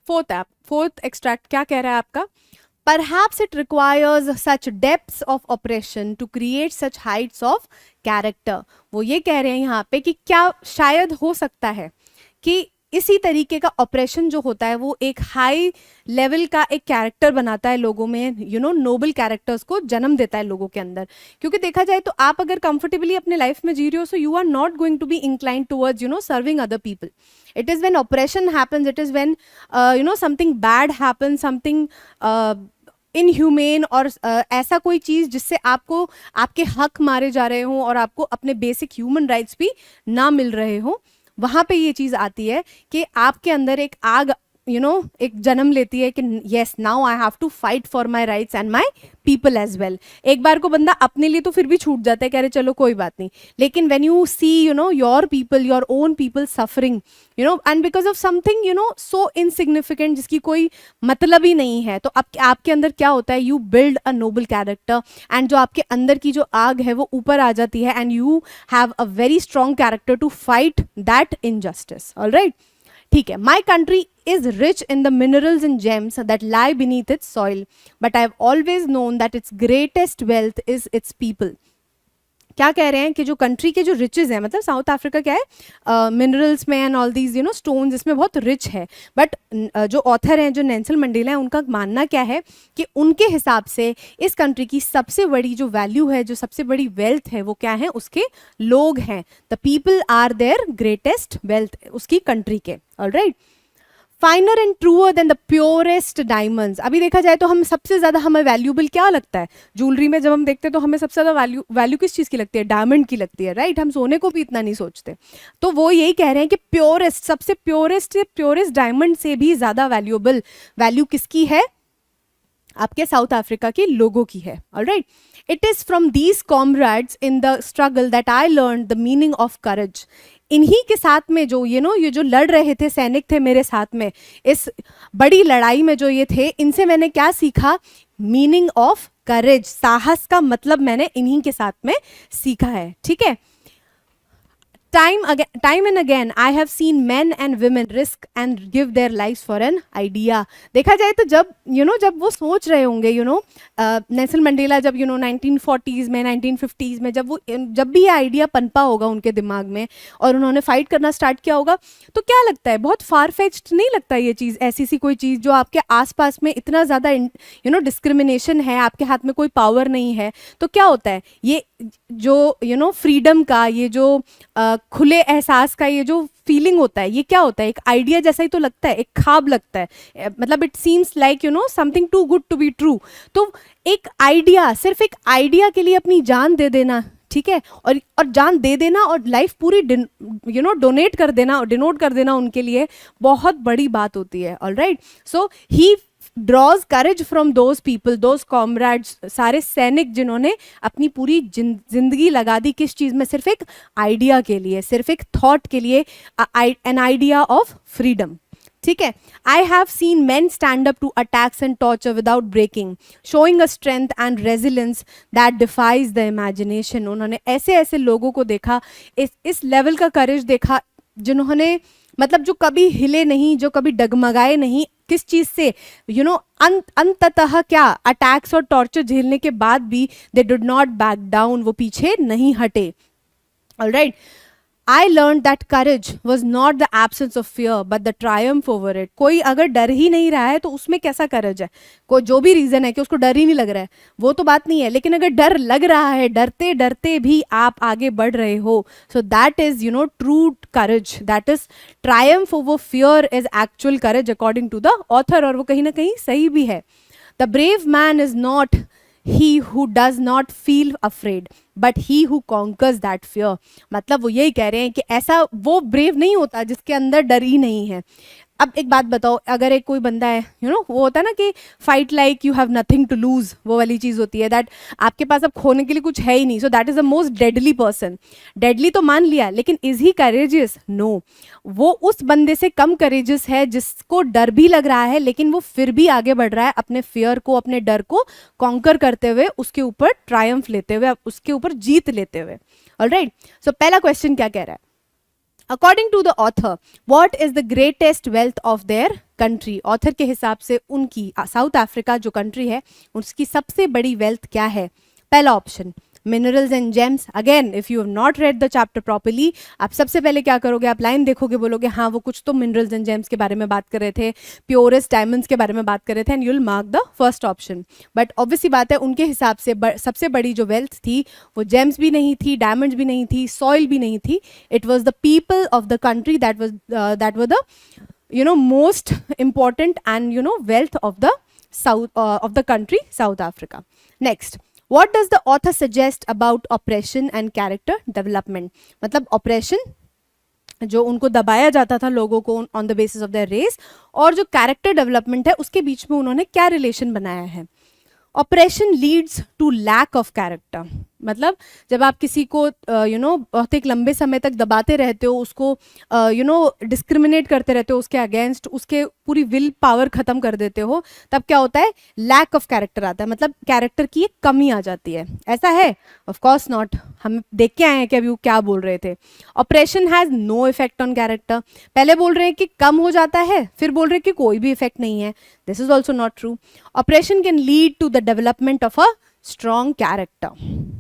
फोर्थ एक्सट्रैक्ट क्या कह रहा है आपका? Perhaps it requires such depths of oppression to create such heights of character. वो ये कह रहे हैं यहाँ पे कि क्या शायद हो सकता है कि इसी तरीके का ऑपरेशन जो होता है वो एक हाई लेवल का एक कैरेक्टर बनाता है लोगों में, यू नो, नोबल कैरेक्टर्स को जन्म देता है लोगों के अंदर. क्योंकि देखा जाए तो आप अगर कंफर्टेबली अपने लाइफ में जी रहे हो, so you are not going to be inclined towards, you know, serving other people. It is when oppression happens, it is when you know something bad happens, something inhuman और ऐसा कोई चीज़ जिससे आपको आपके हक मारे जा रहे हों और आपको अपने बेसिक ह्यूमन राइट्स भी ना मिल रहे हों, वहाँ पे ये चीज़ आती है कि आपके अंदर एक आग, यू नो, एक जन्म लेती है कि yes, now I have to fight for my rights and my people as well. एक बार को बंदा अपने लिए तो फिर भी छूट जाता है, कह रहे चलो कोई बात नहीं, लेकिन when you see, you know, your people, your own people suffering, you know, and because of something, you know, so insignificant, जिसकी कोई मतलब ही नहीं है, तो आपके अंदर क्या होता है? You build a Nobel character, and जो आपके अंदर की जो आग है वो ऊपर आ जाती है, and you have a very strong character to fight that injustice. Alright, ठीक है. My country is rich in the minerals and gems that lie beneath its soil, but I have always known that its greatest wealth is its people. क्या कह रहे हैं कि जो कंट्री के जो रिचेज है, मतलब साउथ अफ्रीका क्या है, मिनरल्स में and all these, you know, stones, इसमें बहुत रिच है. बट जो ऑथर हैं, जो नेल्सन मंडेला है, उनका मानना क्या है कि उनके हिसाब से इस कंट्री की सबसे बड़ी जो वैल्यू है, जो सबसे बड़ी वेल्थ है, वो क्या है? उसके लोग हैं. The people are their greatest wealth उसकी कंट्री के. Alright, finer and truer than the purest diamonds. अभी देखा जाए तो हम सबसे ज्यादा हमें वैल्यूबल क्या लगता है? ज्वेलरी में जब हम देखते हैं तो हमें सबसे ज्यादा वैल्यू किस चीज की लगती है? डायमंड की लगती है, राइट? हम सोने को भी इतना नहीं सोचते. तो वो यही कह रहे हैं कि प्योरेस्ट, सबसे प्योरेस्ट डायमंड से भी ज्यादा वैल्यूबल वैल्यू किसकी है? आपके साउथ अफ्रीका के लोगों की है. Alright, it is from these comrades in the struggle that I learn the meaning of courage. इन्हीं के साथ में जो, यू नो, ये जो लड़ रहे थे, सैनिक थे मेरे साथ में इस बड़ी लड़ाई में जो ये थे, इनसे मैंने क्या सीखा? मीनिंग ऑफ करेज, साहस का मतलब मैंने इन्हीं के साथ में सीखा है. ठीक है. Time and again I have seen men and women risk and give their lives for an idea. देखा जाए तो जब, you know, जब वो सोच रहे होंगे, you know, नेल्सन मंडेला जब, you know, 1940s में, 1950s में जब भी ये आइडिया पनपा होगा उनके दिमाग में और उन्होंने फाइट करना स्टार्ट किया होगा, तो क्या लगता है? बहुत फार फेच्ड नहीं लगता ये चीज़? ऐसी सी कोई चीज़ जो आपके आसपास में इतना ज़्यादा, यू नो, डिस्क्रिमिनेशन है, आपके हाथ में कोई पावर नहीं है, तो क्या होता है? ये जो, यू नो, फ्रीडम का, ये जो खुले एहसास का ये जो फीलिंग होता है, ये क्या होता है? एक आइडिया जैसा ही तो लगता है, एक ख्वाब लगता है, मतलब it seems like, you know, something too good to be true. तो एक आइडिया, सिर्फ एक आइडिया के लिए अपनी जान दे देना, ठीक है, और जान दे देना और लाइफ पूरी, यू नो, डोनेट कर देना और डिनोट कर देना उनके लिए बहुत बड़ी बात होती है. Alright, so he drawers courage from those people, those comrades, सारे सैनिक जिन्होंने अपनी पूरी जिंदगी लगा दी किस चीज़ में? सिर्फ एक आइडिया के लिए, सिर्फ एक थॉट के लिए, एन आइडिया ऑफ फ्रीडम. ठीक है. आई have seen men stand up to attacks and torture without breaking, showing a strength and resilience that defies the imagination. उन्होंने ऐसे ऐसे लोगों को देखा, इस लेवल का करेज देखा, जिन्होंने मतलब जो कभी हिले नहीं, जो कभी डगमगाए नहीं, किस चीज से, यू नो, अंततः क्या, अटैक्स और टॉर्चर झेलने के बाद भी they did not back down, वो पीछे नहीं हटे. Alright. I learned that courage was not the absence of fear but the triumph over it. कोई अगर डर ही नहीं रहा है तो उसमें कैसा करेज है? कोई जो भी रीजन है कि उसको डर ही नहीं लग रहा है, वो तो बात नहीं है. लेकिन अगर डर लग रहा है, डरते डरते भी आप आगे बढ़ रहे हो, so that is, you know, true courage. That is triumph over fear is actual courage according to the author. और वो कहीं ना कहीं सही भी है. The brave man is not he who does not feel afraid but he who conquers that fear. मतलब वो यही कह रहे हैं कि ऐसा वो ब्रेव नहीं होता जिसके अंदर डर ही नहीं है. अब एक बात बताओ, अगर एक कोई बंदा है, यू नो, वो होता है ना कि fight like you have nothing to lose, वो वाली चीज़ होती है, दैट आपके पास अब खोने के लिए कुछ है ही नहीं, सो that is the most deadly person. Deadly तो मान लिया, लेकिन इज ही करेजियस? नो. वो उस बंदे से कम करेजियस है जिसको डर भी लग रहा है लेकिन वो फिर भी आगे बढ़ रहा है, अपने फियर को, अपने डर को कॉन्कर करते हुए, उसके ऊपर ट्रायम्फ लेते हुए, उसके ऊपर जीत लेते हुए. ऑलराइट. सो पहला क्वेश्चन क्या कह रहा है? According to the author, what is the greatest wealth of their country? Author के हिसाब से उनकी साउथ अफ्रीका जो कंट्री है उसकी सबसे बड़ी वेल्थ क्या है? पहला option minerals and James. Again if you have not read the chapter properly, आप सबसे पहले क्या करोगे, आप लाइन देखोगे, बोलोगे हाँ वो कुछ तो मिनरल्स एंड जेम्स के बारे में बात कर रहे थे, प्योरेस्ट डायमंड्स के बारे में बात कर रहे थे, and you will mark the first option. But obviously बात है, उनके हिसाब से सबसे बड़ी जो वेल्थ थी वो जेम्स भी नहीं थी, डायमंड्स भी नहीं थी, सॉइल भी नहीं थी. It was the people of the country that were the, you know, most important and, you know, wealth of the south of the country South Africa. Next, what does the author suggest about oppression and character development? मतलब oppression जो उनको दबाया जाता था लोगों को on the basis of their race, और जो कैरेक्टर डेवलपमेंट है उसके बीच में उन्होंने क्या रिलेशन बनाया है? Oppression leads to lack of character. मतलब जब आप किसी को यू नो बहुत एक लंबे समय तक दबाते रहते हो, उसको यू नो डिस्क्रिमिनेट करते रहते हो, उसके अगेंस्ट उसके पूरी विल पावर खत्म कर देते हो, तब क्या होता है? लैक ऑफ कैरेक्टर आता है, मतलब कैरेक्टर की एक कमी आ जाती है. ऐसा है? Of course not. हम देख के आए हैं कि अभी वो क्या बोल रहे थे. Oppression has no effect on character. पहले बोल रहे हैं कि कम हो जाता है, फिर बोल रहे हैं कि कोई भी इफेक्ट नहीं है. This is also not true. Oppression can lead to the development of a strong character.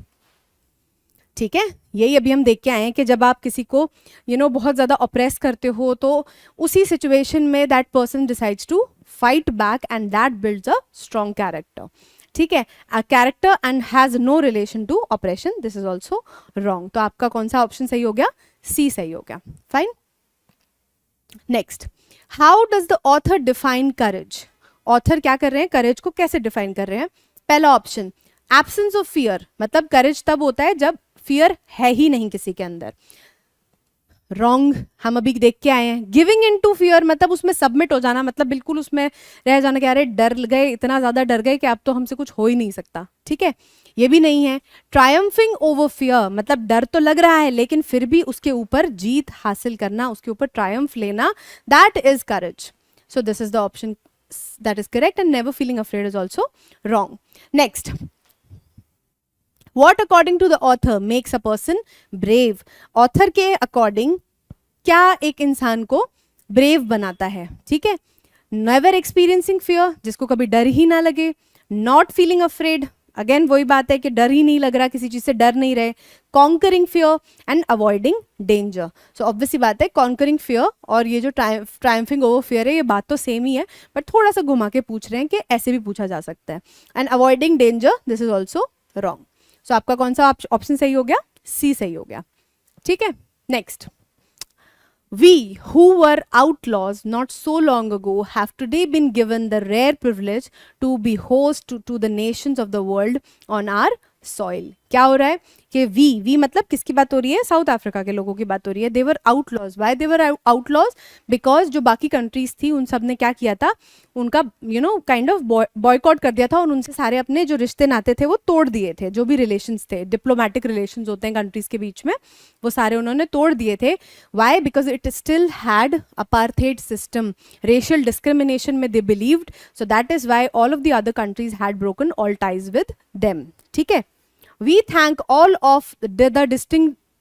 ठीक है, यही अभी हम देख के आए हैं कि जब आप किसी को यू नो बहुत ज़्यादा ऑप्रेस करते हो तो उसी सिचुएशन में that person decides to fight back and that builds a strong character. ठीक है, a character and has no relation to oppression. This is also wrong. तो आपका कौन सा ऑप्शन सही हो गया? सी सही हो गया. Fine. Next, how does the author define courage? Author क्या कर रहे हैं, करेज को कैसे डिफाइन कर रहे हैं? पहला ऑप्शन एब्सेंस ऑफ फियर, मतलब करेज तब होता है जब फियर है ही नहीं किसी के अंदर. रॉन्ग. हम अभी देख के आए हैं. गिविंग इन टू फियर मतलब उसमें सबमिट हो जाना, मतलब बिल्कुल उसमें रह जाना कि अरे डर गए, इतना ज़्यादा डर गए कि अब तो हमसे कुछ हो ही नहीं सकता. ठीक है, ये भी नहीं है. ट्रायम्फिंग ओवर फियर मतलब डर तो लग रहा है लेकिन फिर भी उसके ऊपर जीत हासिल करना, उसके ऊपर ट्रायम्फ लेना, that is courage. So this is the option that is correct, and never feeling afraid is also wrong. Next, what according to the author makes a person brave? Author के according क्या एक इंसान को brave बनाता है? ठीक है, never experiencing fear जिसको कभी डर ही ना लगे, not feeling afraid अगेन वही बात है कि डर ही नहीं लग रहा, किसी चीज से डर नहीं रहे, conquering fear and avoiding danger. So obviously बात है कॉन्करिंग फियर और ये जो ट्रायम्फिंग ओवर फियर है ये बात तो सेम ही है, बट थोड़ा सा घुमा के पूछ रहे हैं कि ऐसे भी पूछा जा सकता है. And avoiding danger this is also wrong. सो आपका कौन सा ऑप्शन सही हो गया? सी सही हो गया. ठीक है, next. We who were outlaws not so long ago have today been given the rare privilege to be host to the nations of the world on our soil. क्या हो रहा है कि वी मतलब किसकी बात हो रही है, साउथ अफ्रीका के लोगों की बात हो रही है। They were outlaws, why they were outlaws, because जो बाकी कंट्रीज थी उन सब ने क्या किया था, उनका काइंड ऑफ बॉयकॉट कर दिया था और उनसे सारे अपने जो रिश्ते नाते थे वो तोड़ दिए थे, जो भी रिलेशंस थे, डिप्लोमेटिक रिलेशंस होते हैं कंट्रीज के बीच में, वो सारे उन्होंने तोड़ दिए थे। Why, because it still had apartheid system, racial discrimination में they believed, so that is why all of the other countries had broken all ties with them. ठीक है, we thank all of the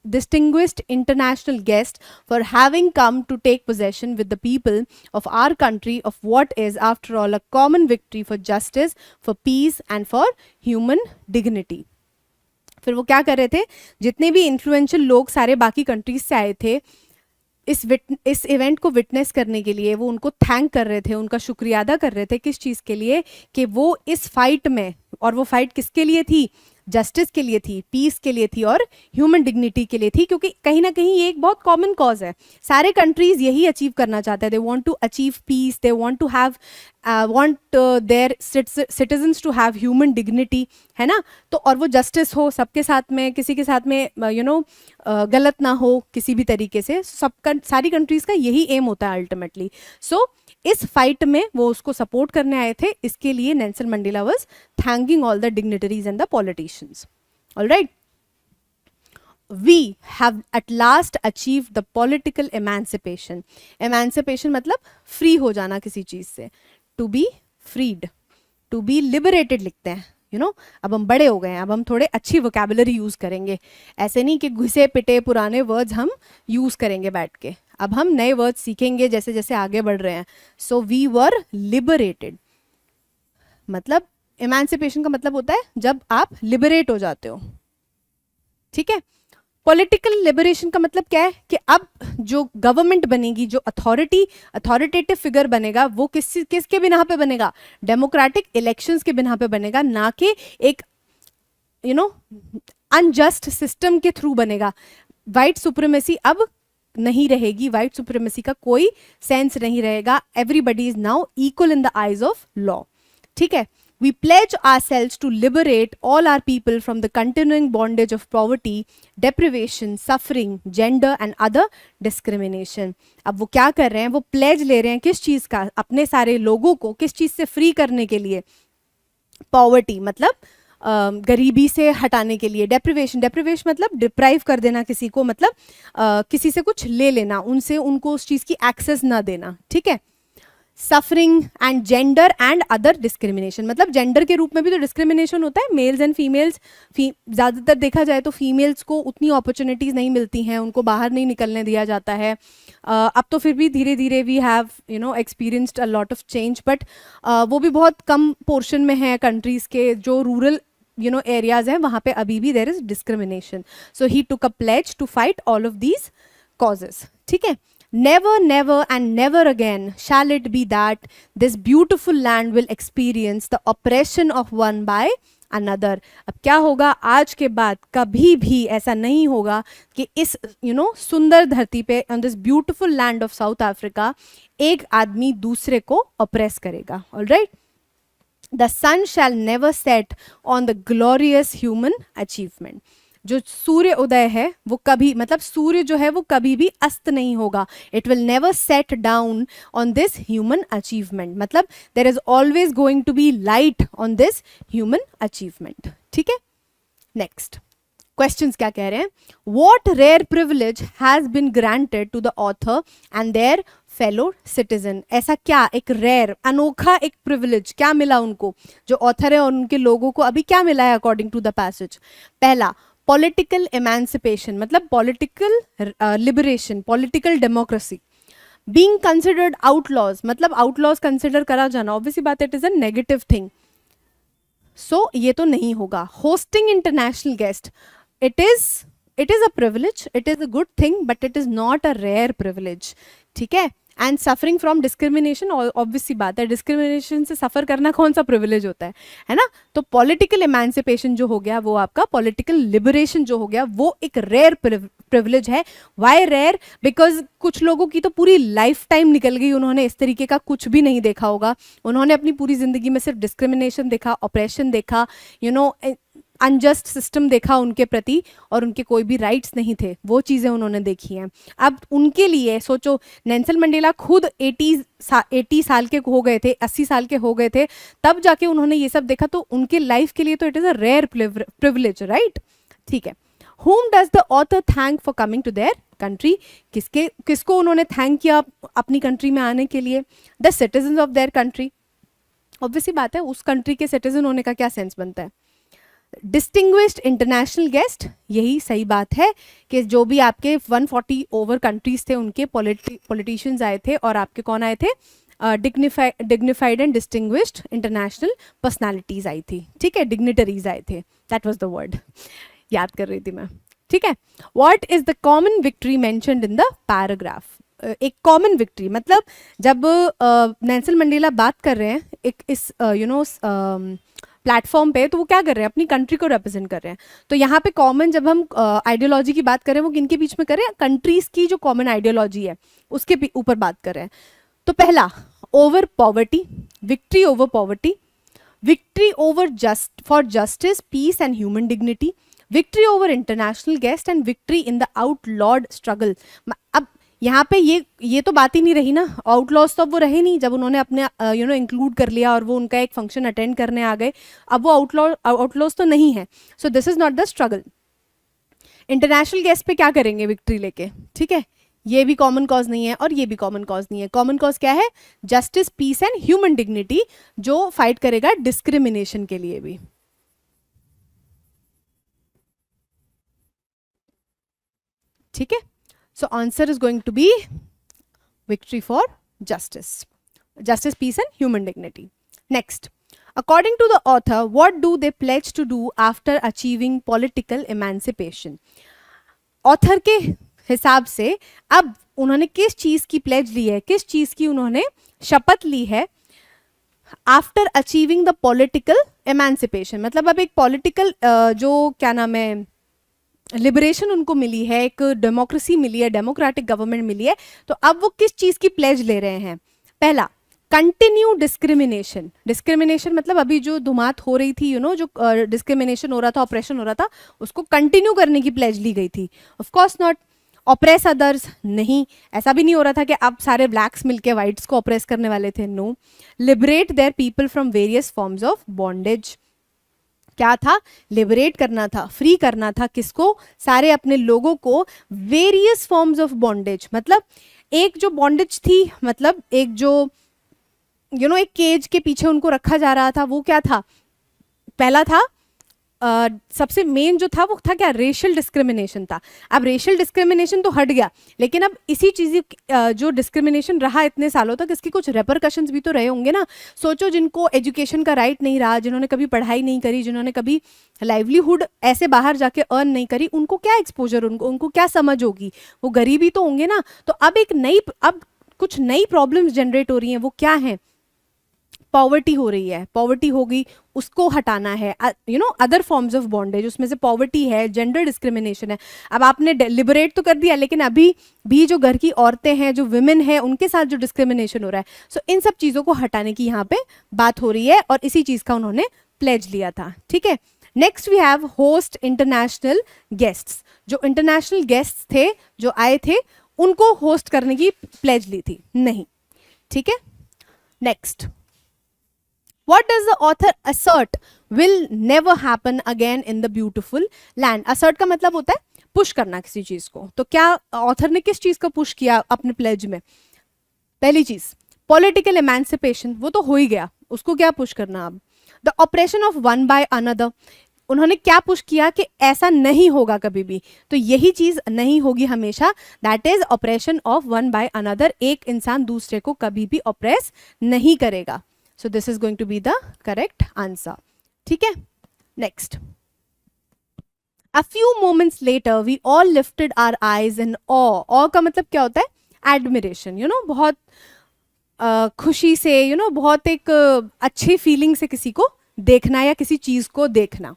distinguished international guests for having come to take possession with the people of our country of what is after all a common victory for justice, for peace and for human dignity. फिर वो क्या कर रहे थे, जितने भी इन्फ्लुएंशियल लोग सारे बाकी कंट्रीज से आए थे इस इवेंट को विटनेस करने के लिए, वो उनको थैंक कर रहे थे, उनका शुक्रिया अदा कर रहे थे। किस चीज़ के लिए, कि वो इस फाइट में, और वो फाइट किसके लिए थी, जस्टिस के लिए थी, पीस के लिए थी और ह्यूमन डिग्निटी के लिए थी, क्योंकि कहीं ना कहीं ये एक बहुत कॉमन कॉज है। सारे कंट्रीज यही अचीव करना चाहते हैं, they want to achieve peace, they want to have want their citizens to have human dignity, है ना। तो और वो जस्टिस हो सबके साथ में, किसी के साथ में गलत ना हो किसी भी तरीके से, सारी कंट्रीज का यही एम होता है अल्टीमेटली। सो इस फाइट में वो उसको सपोर्ट करने आए थे, इसके लिए Nelson Mandela was thanking all the dignitaries and the politicians. Alright, we have at last achieved the political emancipation. Emancipation मतलब free हो जाना किसी चीज से, to be freed, to be liberated लिखते हैं, अब हम बड़े हो गए हैं, अब हम थोड़े अच्छी वोकैबुलरी यूज करेंगे, ऐसे नहीं कि घिसे पिटे पुराने वर्ड्स हम यूज करेंगे बैठ के, अब हम नए वर्ड्स सीखेंगे जैसे जैसे आगे बढ़ रहे हैं। सो वी वर लिबरेटेड, मतलब इमेंसिपेशन का मतलब होता है जब आप लिबरेट हो जाते हो। ठीक है, पॉलिटिकल लिबरेशन का मतलब क्या है, कि अब जो गवर्नमेंट बनेगी, जो अथॉरिटेटिव फिगर बनेगा, वो किसके बिना पे बनेगा, डेमोक्रेटिक इलेक्शंस के बिना पे बनेगा, ना कि एक अनजस्ट सिस्टम के थ्रू बनेगा। वाइट सुप्रीमेसी अब नहीं रहेगी, वाइट सुप्रीमेसी का कोई सेंस नहीं रहेगा, everybody is now equal in the eyes of law. ठीक है, we pledge ourselves to liberate all our people from the continuing bondage of poverty, deprivation, suffering, gender and other discrimination. अब वो क्या कर रहे हैं, वो प्लेज ले रहे हैं किस चीज का, अपने सारे लोगों को किस चीज से फ्री करने के लिए, पॉवर्टी मतलब गरीबी से हटाने के लिए, डेप्रिवेशन मतलब डिप्राइव कर देना किसी को, मतलब किसी से कुछ ले लेना, उनसे उनको उस चीज की एक्सेस ना देना। ठीक है, suffering and gender and other discrimination, मतलब जेंडर के रूप में भी तो डिस्क्रिमिनेशन होता है, मेल्स एंड फीमेल्स। ज़्यादातर देखा जाए तो फीमेल्स को उतनी अपॉर्चुनिटीज़ नहीं मिलती हैं, उनको बाहर नहीं निकलने दिया जाता है। अब तो फिर भी धीरे धीरे we have experienced a lot of change, but वो भी बहुत कम पोर्शन में है कंट्रीज़ के, जो रूरल एरियाज हैं वहाँ पे अभी भी there is discrimination. So he took a pledge to fight all of these causes. ठीक है, never, never and never again shall it be that this beautiful land will experience the oppression of one by another. अब क्या होगा, आज के बाद कभी भी ऐसा नहीं होगा कि इस सुंदर धरती पे, on this beautiful land of South Africa, एक आदमी दूसरे को oppress करेगा। All right? The sun shall never set on the glorious human achievement. जो सूर्य उदय है वो कभी, मतलब सूर्य जो है वो कभी भी अस्त नहीं होगा, it will never set down on this human achievement, मतलब there is always going to be light on this human achievement. ठीक है, नेक्स्ट क्वेश्चंस क्या कह रहे हैं, what rare privilege has been granted to the author and their fellow citizen. ऐसा क्या एक रेयर, अनोखा एक प्रिविलेज क्या मिला उनको, जो ऑथर है और उनके लोगों को अभी क्या मिला है अकॉर्डिंग टू द पैसेज। पहला, पॉलिटिकल एमेंसिपेशन, मतलब political liberation, political democracy. Being considered outlaws, मतलब आउटलॉज कंसिडर करा जाना, ऑब्वियसली बात it is a negative thing, so ये तो नहीं होगा। Hosting international guest, it is a privilege, it is a good thing, but it is not a rare privilege. ठीक है, and suffering from discrimination, obviously बात है, डिस्क्रिमिनेशन से सफर करना कौन सा प्रिविलेज होता है ना। तो पॉलिटिकल एमेंसिपेशन जो हो गया वो आपका, पॉलिटिकल लिबरेशन जो हो गया वो एक रेयर प्रिविलेज है। वाई रेयर, बिकॉज कुछ लोगों की तो पूरी लाइफ टाइम निकल गई, उन्होंने इस तरीके का कुछ भी नहीं देखा होगा, उन्होंने अपनी पूरी जिंदगी में सिर्फ डिस्क्रिमिनेशन देखा, ऑपरेशन देखा, अनजस्ट सिस्टम देखा उनके प्रति और उनके कोई भी राइट्स नहीं थे, वो चीज़ें उन्होंने देखी हैं। अब उनके लिए सोचो, नेल्सन मंडेला खुद 80 साल के हो गए थे, 80 साल के हो गए थे, तब जाके उन्होंने ये सब देखा, तो उनके लाइफ के लिए तो it is a rare privilege, right? ठीक है। Whom does the author thank for coming to their country? किसको उन्होंने थैंक किया अपनी कंट्री में आने के लिए? The citizens of their country. Obviously बात है, उस कंट्री के सिटीजन होने का क्या सेंस बनता है? डिस्टिंग्विश्ड इंटरनेशनल गेस्ट, यही सही बात है कि जो भी आपके 140 ओवर कंट्रीज थे उनके पॉलिटिशियंस आए थे, और आपके कौन आए थे? Dignified and distinguished international personalities आई थी, ठीक है, डिग्निटरीज आए थे, दैट वाज द वर्ड, याद कर रही थी मैं, ठीक है। What is the common victory mentioned in the paragraph? एक कॉमन विक्ट्री मतलब जब नेल्सन मंडेला बात कर रहे हैं एक इस प्लेटफॉर्म पे, तो वो क्या कर रहे हैं? अपनी कंट्री को रिप्रेजेंट कर रहे हैं। तो यहाँ पे कॉमन, जब हम आइडियोलॉजी की बात करें, वो किनके बीच में करें? कंट्रीज की जो कॉमन आइडियोलॉजी है उसके ऊपर बात कर रहे हैं। तो पहला, over poverty, victory over poverty, victory over for justice, peace and human dignity, victory over international guest and victory in the outlawed struggle. अब यहाँ पे ये तो बात ही नहीं रही ना, आउटलॉज तो अब वो रहे नहीं, जब उन्होंने अपने इंक्लूड कर लिया और वो उनका एक फंक्शन अटेंड करने आ गए, अब वो आउटलॉज तो नहीं है। So this is not the struggle. International guest पे क्या करेंगे विक्ट्री लेके? ठीक है, ये भी कॉमन कॉज नहीं है और ये भी कॉमन कॉज नहीं है। कॉमन कॉज क्या है? Justice, peace and human dignity, जो फाइट करेगा डिस्क्रिमिनेशन के लिए भी। ठीक है, so answer is going to be victory for justice, peace and human dignity. Next, according to the author, what do they pledge to do after achieving political emancipation? Author के हिसाब से अब उन्होंने किस चीज की प्लेज ली है, किस चीज की उन्होंने शपथ ली है after achieving the political emancipation? मतलब अब एक पॉलिटिकल जो क्या नाम है, लिबरेशन उनको मिली है, एक डेमोक्रेसी मिली है, डेमोक्रेटिक गवर्नमेंट मिली है, तो अब वो किस चीज की प्लेज ले रहे हैं? पहला, कंटिन्यू डिस्क्रिमिनेशन। डिस्क्रिमिनेशन मतलब अभी जो धुमात हो रही थी, जो डिस्क्रिमिनेशन हो रहा था, ऑपरेशन हो रहा था, उसको कंटिन्यू करने की प्लेज ली गई थी। Of course not oppress others, नहीं, ऐसा भी नहीं हो रहा था कि अब सारे ब्लैक्स मिलके वाइट्स को ऑपरेस करने वाले थे, no. Liberate their people from various forms of bondage. क्या था? लिबरेट करना था, फ्री करना था, किसको? सारे अपने लोगों को वेरियस फॉर्म्स ऑफ बॉन्डेज। मतलब एक जो बॉन्डेज थी, मतलब एक जो एक केज के पीछे उनको रखा जा रहा था, वो क्या था? पहला था सबसे मेन जो था वो था क्या? रेशियल डिस्क्रिमिनेशन था। अब रेशियल डिस्क्रिमिनेशन तो हट गया, लेकिन अब इसी चीज जो डिस्क्रिमिनेशन रहा इतने सालों तक, इसके कुछ रेपरकशंस भी तो रहे होंगे ना। सोचो, जिनको एजुकेशन का राइट नहीं रहा, जिन्होंने कभी पढ़ाई नहीं करी, जिन्होंने कभी लाइवलीहुड ऐसे बाहर जाके अर्न नहीं करी, उनको क्या एक्सपोजर, उनको क्या समझ होगी? वो गरीबी तो होंगे ना। तो अब कुछ नई प्रॉब्लम्स जनरेट हो रही हैं, वो क्या है? पॉवर्टी हो रही है, पॉवर्टी होगी, उसको हटाना है। अदर फॉर्म्स ऑफ बॉन्डेज, उसमें से पॉवर्टी है, जेंडर डिस्क्रिमिनेशन है। अब आपने लिबरेट तो कर दिया, लेकिन अभी भी जो घर की औरतें हैं, जो विमेन हैं, उनके साथ जो डिस्क्रिमिनेशन हो रहा है, सो इन सब चीज़ों को हटाने की यहाँ पे बात हो रही है, और इसी चीज़ का उन्होंने प्लेज लिया था। ठीक है, next we have host international guests. जो इंटरनेशनल गेस्ट्स थे जो आए थे, उनको होस्ट करने की प्लेज ली थी नहीं। ठीक है, next, what does the author assert will never happen again in the beautiful land? assert का मतलब होता है पुश करना किसी चीज को। तो क्या ऑथर ने किस चीज को पुश किया अपने प्लेज में? पहली चीज, पॉलिटिकल एमेंसिपेशन, वो तो हो ही गया, उसको क्या पुश करना अब? The operation of one by another, उन्होंने क्या पुश किया कि ऐसा नहीं होगा कभी भी, तो यही चीज नहीं होगी हमेशा, that is operation of one by another. एक इंसान दूसरे को कभी भी ऑपरेस नहीं करेगा। So this is going to be the correct answer. ठीक है, next. A few moments later, we all lifted our eyes in awe. Awe का मतलब क्या होता है? Admiration. बहुत खुशी से, बहुत एक अच्छी फीलिंग से किसी को देखना या किसी चीज को देखना.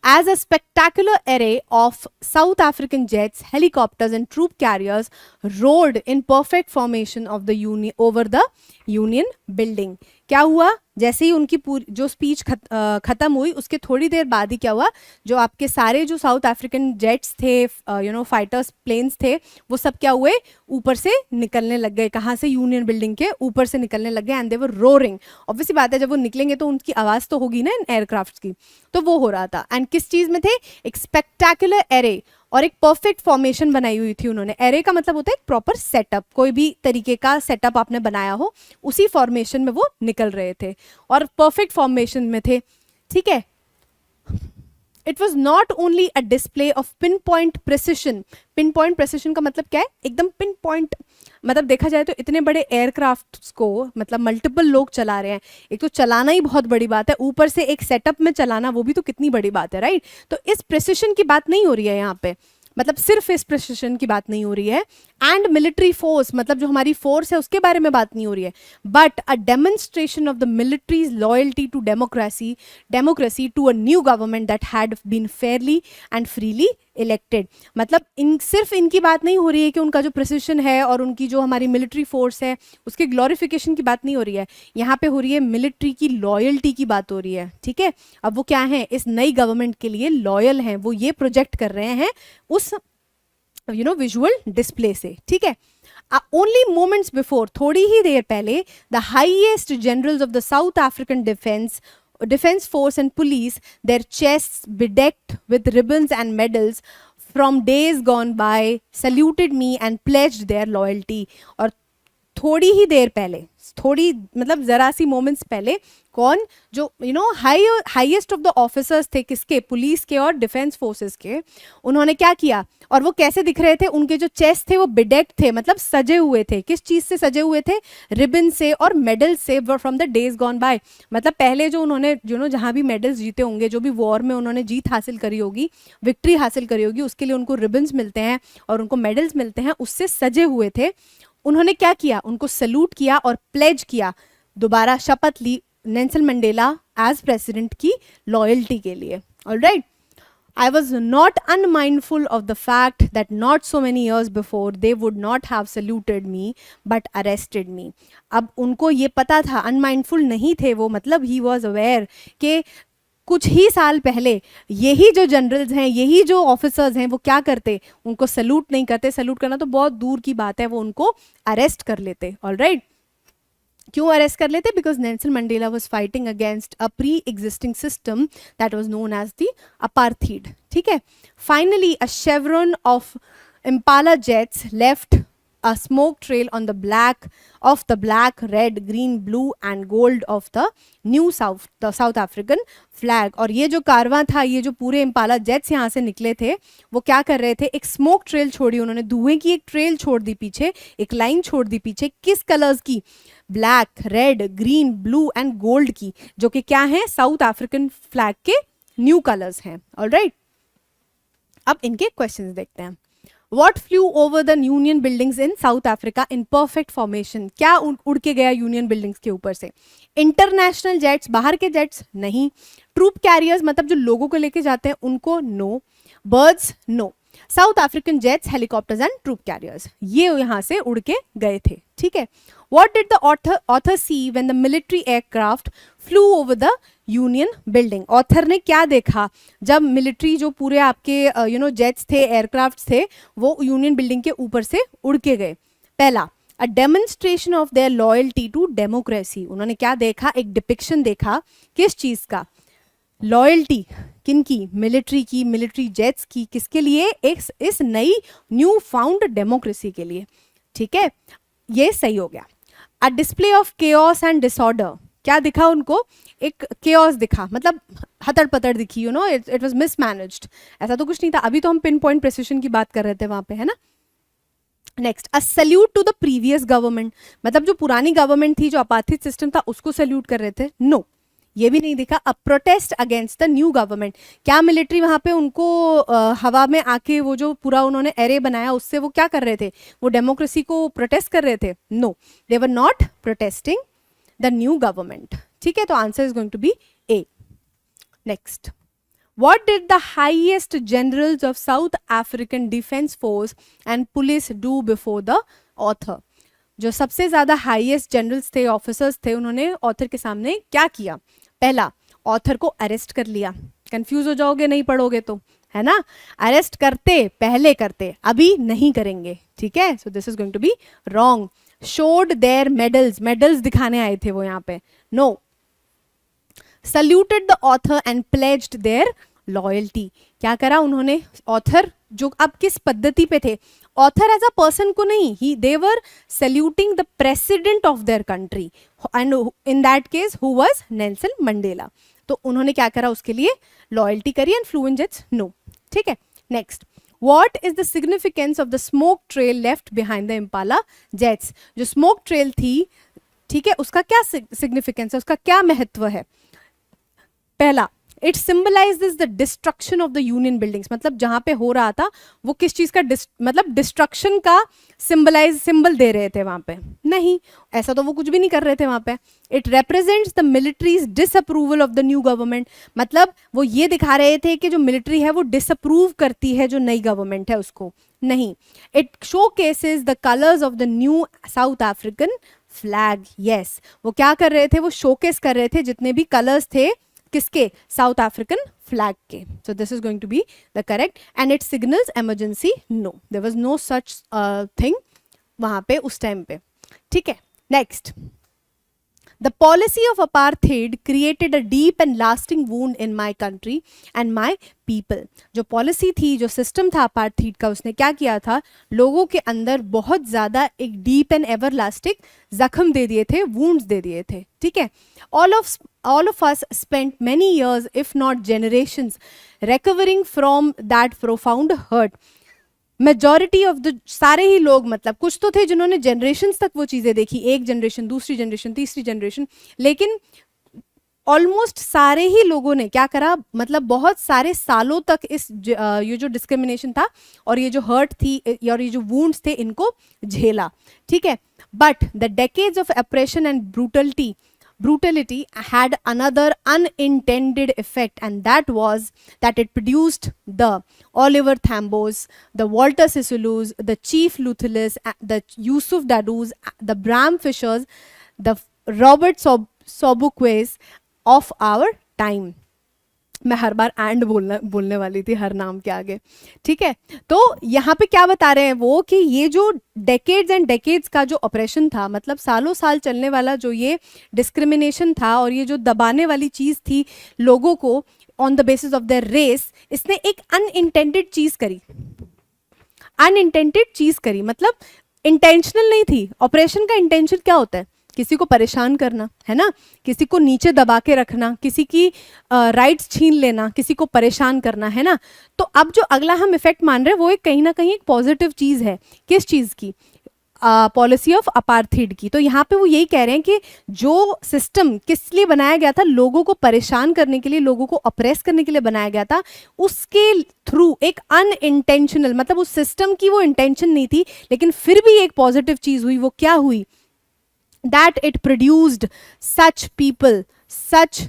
As a spectacular array of South African jets, helicopters and troop carriers roared in perfect formation of the over the Union building. क्या हुआ, जैसे ही उनकी पूरी जो स्पीच खत्म हुई उसके थोड़ी देर बाद ही क्या हुआ, जो आपके सारे जो साउथ अफ्रीकन जेट्स थे, फाइटर्स प्लेन्स थे, वो सब क्या हुए, ऊपर से निकलने लग गए। कहाँ से? यूनियन बिल्डिंग के ऊपर से निकलने लग गए, and they were roaring. Obviously बात है, जब वो निकलेंगे तो उनकी आवाज़ तो होगी ना इन एयरक्राफ्ट की, तो वो हो रहा था। एंड किस चीज़ में थे? एक स्पेक्टैकुलर एरे और एक परफेक्ट फॉर्मेशन बनाई हुई थी उन्होंने। एरे का मतलब होता है एक प्रॉपर सेटअप, कोई भी तरीके का सेटअप आपने बनाया हो, उसी फॉर्मेशन में वो निकल रहे थे और परफेक्ट फॉर्मेशन में थे, ठीक है। It was not only a display of pin point precision. Pin point precision का मतलब क्या है? एकदम पिन पॉइंट, मतलब देखा जाए तो इतने बड़े एयरक्राफ्ट को मतलब मल्टीपल लोग चला रहे हैं, एक तो चलाना ही बहुत बड़ी बात है, ऊपर से एक सेटअप में चलाना वो भी तो कितनी बड़ी बात है, राइट। तो इस प्रिसिशन की बात नहीं हो रही है यहाँ पे, मतलब सिर्फ इस प्रिसिशन की बात नहीं हो रही है। एंड मिलिट्री फोर्स, मतलब जो हमारी फोर्स है उसके बारे में बात नहीं हो रही है, but a demonstration of the military's loyalty to democracy to a new government that had been fairly and freely elected. मतलब सिर्फ इनकी बात नहीं हो रही है कि उनका जो प्रिसिशन है और उनकी जो हमारी मिलिट्री फोर्स है उसके ग्लोरिफिकेशन की बात नहीं हो रही है, यहाँ पे हो रही है मिलिट्री की लॉयल्टी की बात हो रही है, ठीक है। अब वो क्या है, इस नई गवर्नमेंट के लिए लॉयल हैं, वो ये प्रोजेक्ट कर रहे हैं उस विजुअल डिस्प्ले से, ठीक है। ओनली मोमेंट्स बिफोर, थोड़ी ही देर पहले, the highest generals of the south African defense force and police, their chests bedecked with ribbons and medals from days gone by, saluted me and pledged their loyalty. और थोड़ी ही देर पहले, थोड़ी मतलब जरा सी मोमेंट्स पहले, कौन, जो हाईएस्ट ऑफ द ऑफिसर्स थे, किसके? पुलिस के और डिफेंस फोर्सेस के, उन्होंने क्या किया, और वो कैसे दिख रहे थे? उनके जो चेस्ट थे वो बिडेक्ड थे, मतलब सजे हुए थे। किस चीज से सजे हुए थे? रिबन से और मेडल से, from the days gone by. मतलब पहले जो उन्होंने जहां भी मेडल्स जीते होंगे, जो भी वॉर में उन्होंने जीत हासिल करी होगी, विक्ट्री हासिल करी होगी, उसके लिए उनको रिबन्स मिलते हैं और उनको मेडल्स मिलते हैं, उससे सजे हुए थे। उन्होंने क्या किया? उनको सल्यूट किया और प्लेज किया, दोबारा शपथ ली नेल्सन मंडेला एज प्रेसिडेंट की लॉयल्टी के लिए। Alright, I was not unmindful of the fact that not so many years before they would not have saluted me but arrested me. अब उनको ये पता था, unmindful नहीं थे वो, मतलब he was aware कि कुछ ही साल पहले यही जो जनरल्स हैं, यही जो ऑफिसर्स हैं, वो क्या करते? उनको सल्यूट नहीं करते। सल्यूट करना तो बहुत दूर की बात है, वो उनको अरेस्ट कर लेते। ऑलराइट, क्यों अरेस्ट कर लेते? Because Nelson Mandela was fighting against a pre existing system that was known as the apartheid, ठीक है। Finally a chevron of Impala jets left a smoke trail on the black, red, green, blue and gold of the South African flag. और ये जो कारवां था, ये जो पूरे इम्पाला जेट्स यहाँ से निकले थे, वो क्या कर रहे थे? एक स्मोक ट्रेल छोड़ी उन्होंने, धुएं की एक ट्रेल छोड़ दी पीछे, एक लाइन छोड़ दी पीछे। किस कलर्स की? Black, red, green, blue and gold की, जो कि क्या है? साउथ अफ्रीकन फ्लैग के न्यू कलर्स हैं। ऑलराइट, अब इनके क्वेश्चंस देखते हैं। What flew over the Union buildings in South Africa in perfect formation? क्या उड़ के गया यूनियन बिल्डिंग्स के ऊपर से? इंटरनेशनल जेट्स, बाहर के जेट्स नहीं। ट्रूप कैरियर्स, मतलब जो लोगों को लेके जाते हैं उनको, no. Birds, no. South African jets, helicopters and troop carriers, ये यहाँ से उड़ के गए थे, ठीक है। What did the author see when the military aircraft flew over the union building? Author ने क्या देखा जब मिलिट्री जो पूरे आपके जेट्स थे, एयरक्राफ्ट थे, वो यूनियन बिल्डिंग के ऊपर से उड़ के गए? पहला, a demonstration of their loyalty to democracy. उन्होंने क्या देखा? एक डिपिक्शन देखा, किस चीज का? लॉयल्टी किनकी? मिलिट्री की, मिलिट्री जेट्स की। किसके लिए? इस नई न्यू फाउंड डेमोक्रेसी के लिए, ठीक है। ये सही हो गया। A display of chaos and disorder, क्या दिखा उनको? एक केओस दिखा, मतलब हतड़ पतड़ दिखी, इट वाज मिसमैनेज्ड। ऐसा तो कुछ नहीं था, अभी तो हम पिन पॉइंट प्रिसिशन की बात कर रहे थे वहां पे, है ना। Next, a salute to the previous government, मतलब जो पुरानी गवर्नमेंट थी, जो अपार्थिद सिस्टम था, उसको सल्यूट कर रहे थे? नो, ये भी नहीं दिखा। A protest against the new government, क्या मिलिट्री वहां पे उनको हवा में आके वो जो पूरा उन्होंने एरे बनाया उससे वो क्या कर रहे थे? वो डेमोक्रेसी को प्रोटेस्ट कर रहे थे? No, they were not protesting the new government, ठीक है। तो answer is going to be A. Next, what did the highest generals of South African Defense Force and Police do before the author? जो सबसे ज़्यादा हाईएस्ट जनरल्स थे, ऑफिसर्स थे, उन्होंने ऑथर के सामने क्या किया? पहला, ऑथर को अरेस्ट कर लिया। कंफ्यूज हो जाओगे नहीं पढ़ोगे तो, है ना? अरेस्ट करते, पहले करते, अभी नहीं करेंगे, ठीक है? So this is going to be wrong. Showed their medals, medals दिखाने आए थे वो यहाँ पे, no. Saluted the author and pledged their loyalty, क्या करा उन्होंने? ऑथर जो अब किस पद्धति पे थे? ऑथर एज अ पर्सन को नहीं, he they were saluting the president of their country, and in that case who was Nelson Mandela. तो उन्होंने क्या करा? उसके लिए लॉयल्टी करी and flew in jets, no, ठीक है? Next, What is the significance of the smoke trail left behind the Impala jets? जो smoke trail थी, ठीक है, उसका क्या significance है, उसका क्या महत्व है? पहला, it symbolizes the destruction of the union buildings, मतलब जहां पे हो रहा था वो किस चीज का मतलब डिस्ट्रक्शन का सिंबल दे रहे थे वहां पे? नहीं, ऐसा तो वो कुछ भी नहीं कर रहे थे वहां पे। It represents the militaries disapproval of the new government, मतलब वो ये दिखा रहे थे कि जो मिलिट्री है वो डिसअप्रूव करती है जो नई गवर्नमेंट है उसको, नहीं। It show cases the colours of the new south African flag, yes, वो क्या कर रहे थे? वो शोकेस कर रहे थे जितने भी कलर्स थे किसके? साउथ अफ्रीकन फ्लैग के। So this is going to be the correct. And it signals emergency, no, there was no such thing वहां पे उस टाइम पे, ठीक है? Next, the policy of apartheid created a deep and lasting wound in my country and my people. जो पॉलिसी थी, जो सिस्टम था अपार्थीड का, उसने क्या किया था? लोगों के अंदर बहुत ज़्यादा एक डीप एंड एवर लास्टिंग जख्म दे दिए थे, वूंड्स दे दिए थे, ठीक है? all of us spent many years, if not generations, recovering from that profound hurt. Majority of the सारे ही लोग, मतलब कुछ तो थे जिन्होंने जनरेशन्स तक वो चीज़ें देखी, एक जनरेशन, दूसरी जनरेशन, तीसरी जनरेशन, लेकिन ऑलमोस्ट सारे ही लोगों ने क्या करा? मतलब बहुत सारे सालों तक इस ये जो डिस्क्रिमिनेशन था और ये जो हर्ट थी और ये जो वुंड्स थे, इनको झेला, ठीक है? But the decades of operation and brutality had another unintended effect, and that was that it produced the Oliver Thambos, the Walter Sisulus, the Chief Lutherless, the Yusuf Dadus, the Bram Fishers, the Robert Sobuquets of our time. मैं हर बार एंड बोलने वाली थी हर नाम के आगे, ठीक है? तो यहाँ पे क्या बता रहे हैं वो कि ये जो डेकेड्स एंड डेकेड्स का जो ऑपरेशन था, मतलब सालों साल चलने वाला जो ये डिस्क्रिमिनेशन था और ये जो दबाने वाली चीज़ थी लोगों को on the basis of their race, इसने एक अनइंटेंडेड चीज़ करी। अनइंटेंडेड चीज़ करी मतलब इंटेंशनल नहीं थी। ऑपरेशन का इंटेंशन क्या होता है? किसी को परेशान करना, है ना? किसी को नीचे दबा के रखना, किसी की राइट्स छीन लेना, किसी को परेशान करना, है ना? तो अब जो अगला हम इफेक्ट मान रहे हैं वो एक कहीं ना कहीं एक पॉजिटिव चीज़ है। किस चीज़ की? पॉलिसी ऑफ अपार्थीड की। तो यहाँ पे वो यही कह रहे हैं कि जो सिस्टम किस लिए बनाया गया था? लोगों को परेशान करने के लिए, लोगों को अप्रेस करने के लिए बनाया गया था। उसके थ्रू एक अनइंटेंशनल, मतलब उस सिस्टम की वो इंटेंशन नहीं थी, लेकिन फिर भी एक पॉजिटिव चीज़ हुई। वो क्या हुई? that it produced such people, such,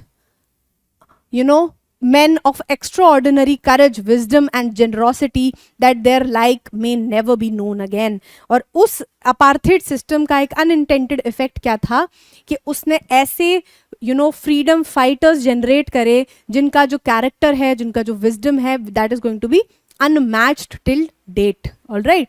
you know, men of extraordinary courage, wisdom and generosity that their like may never be known again. और उस अपार्थेड सिस्टम का एक अनइंटेंडेड इफेक्ट क्या था कि उसने ऐसे फ्रीडम फाइटर्स जनरेट करे जिनका जो कैरेक्टर है, जिनका जो विजडम है, that is going to be unmatched till date. Alright,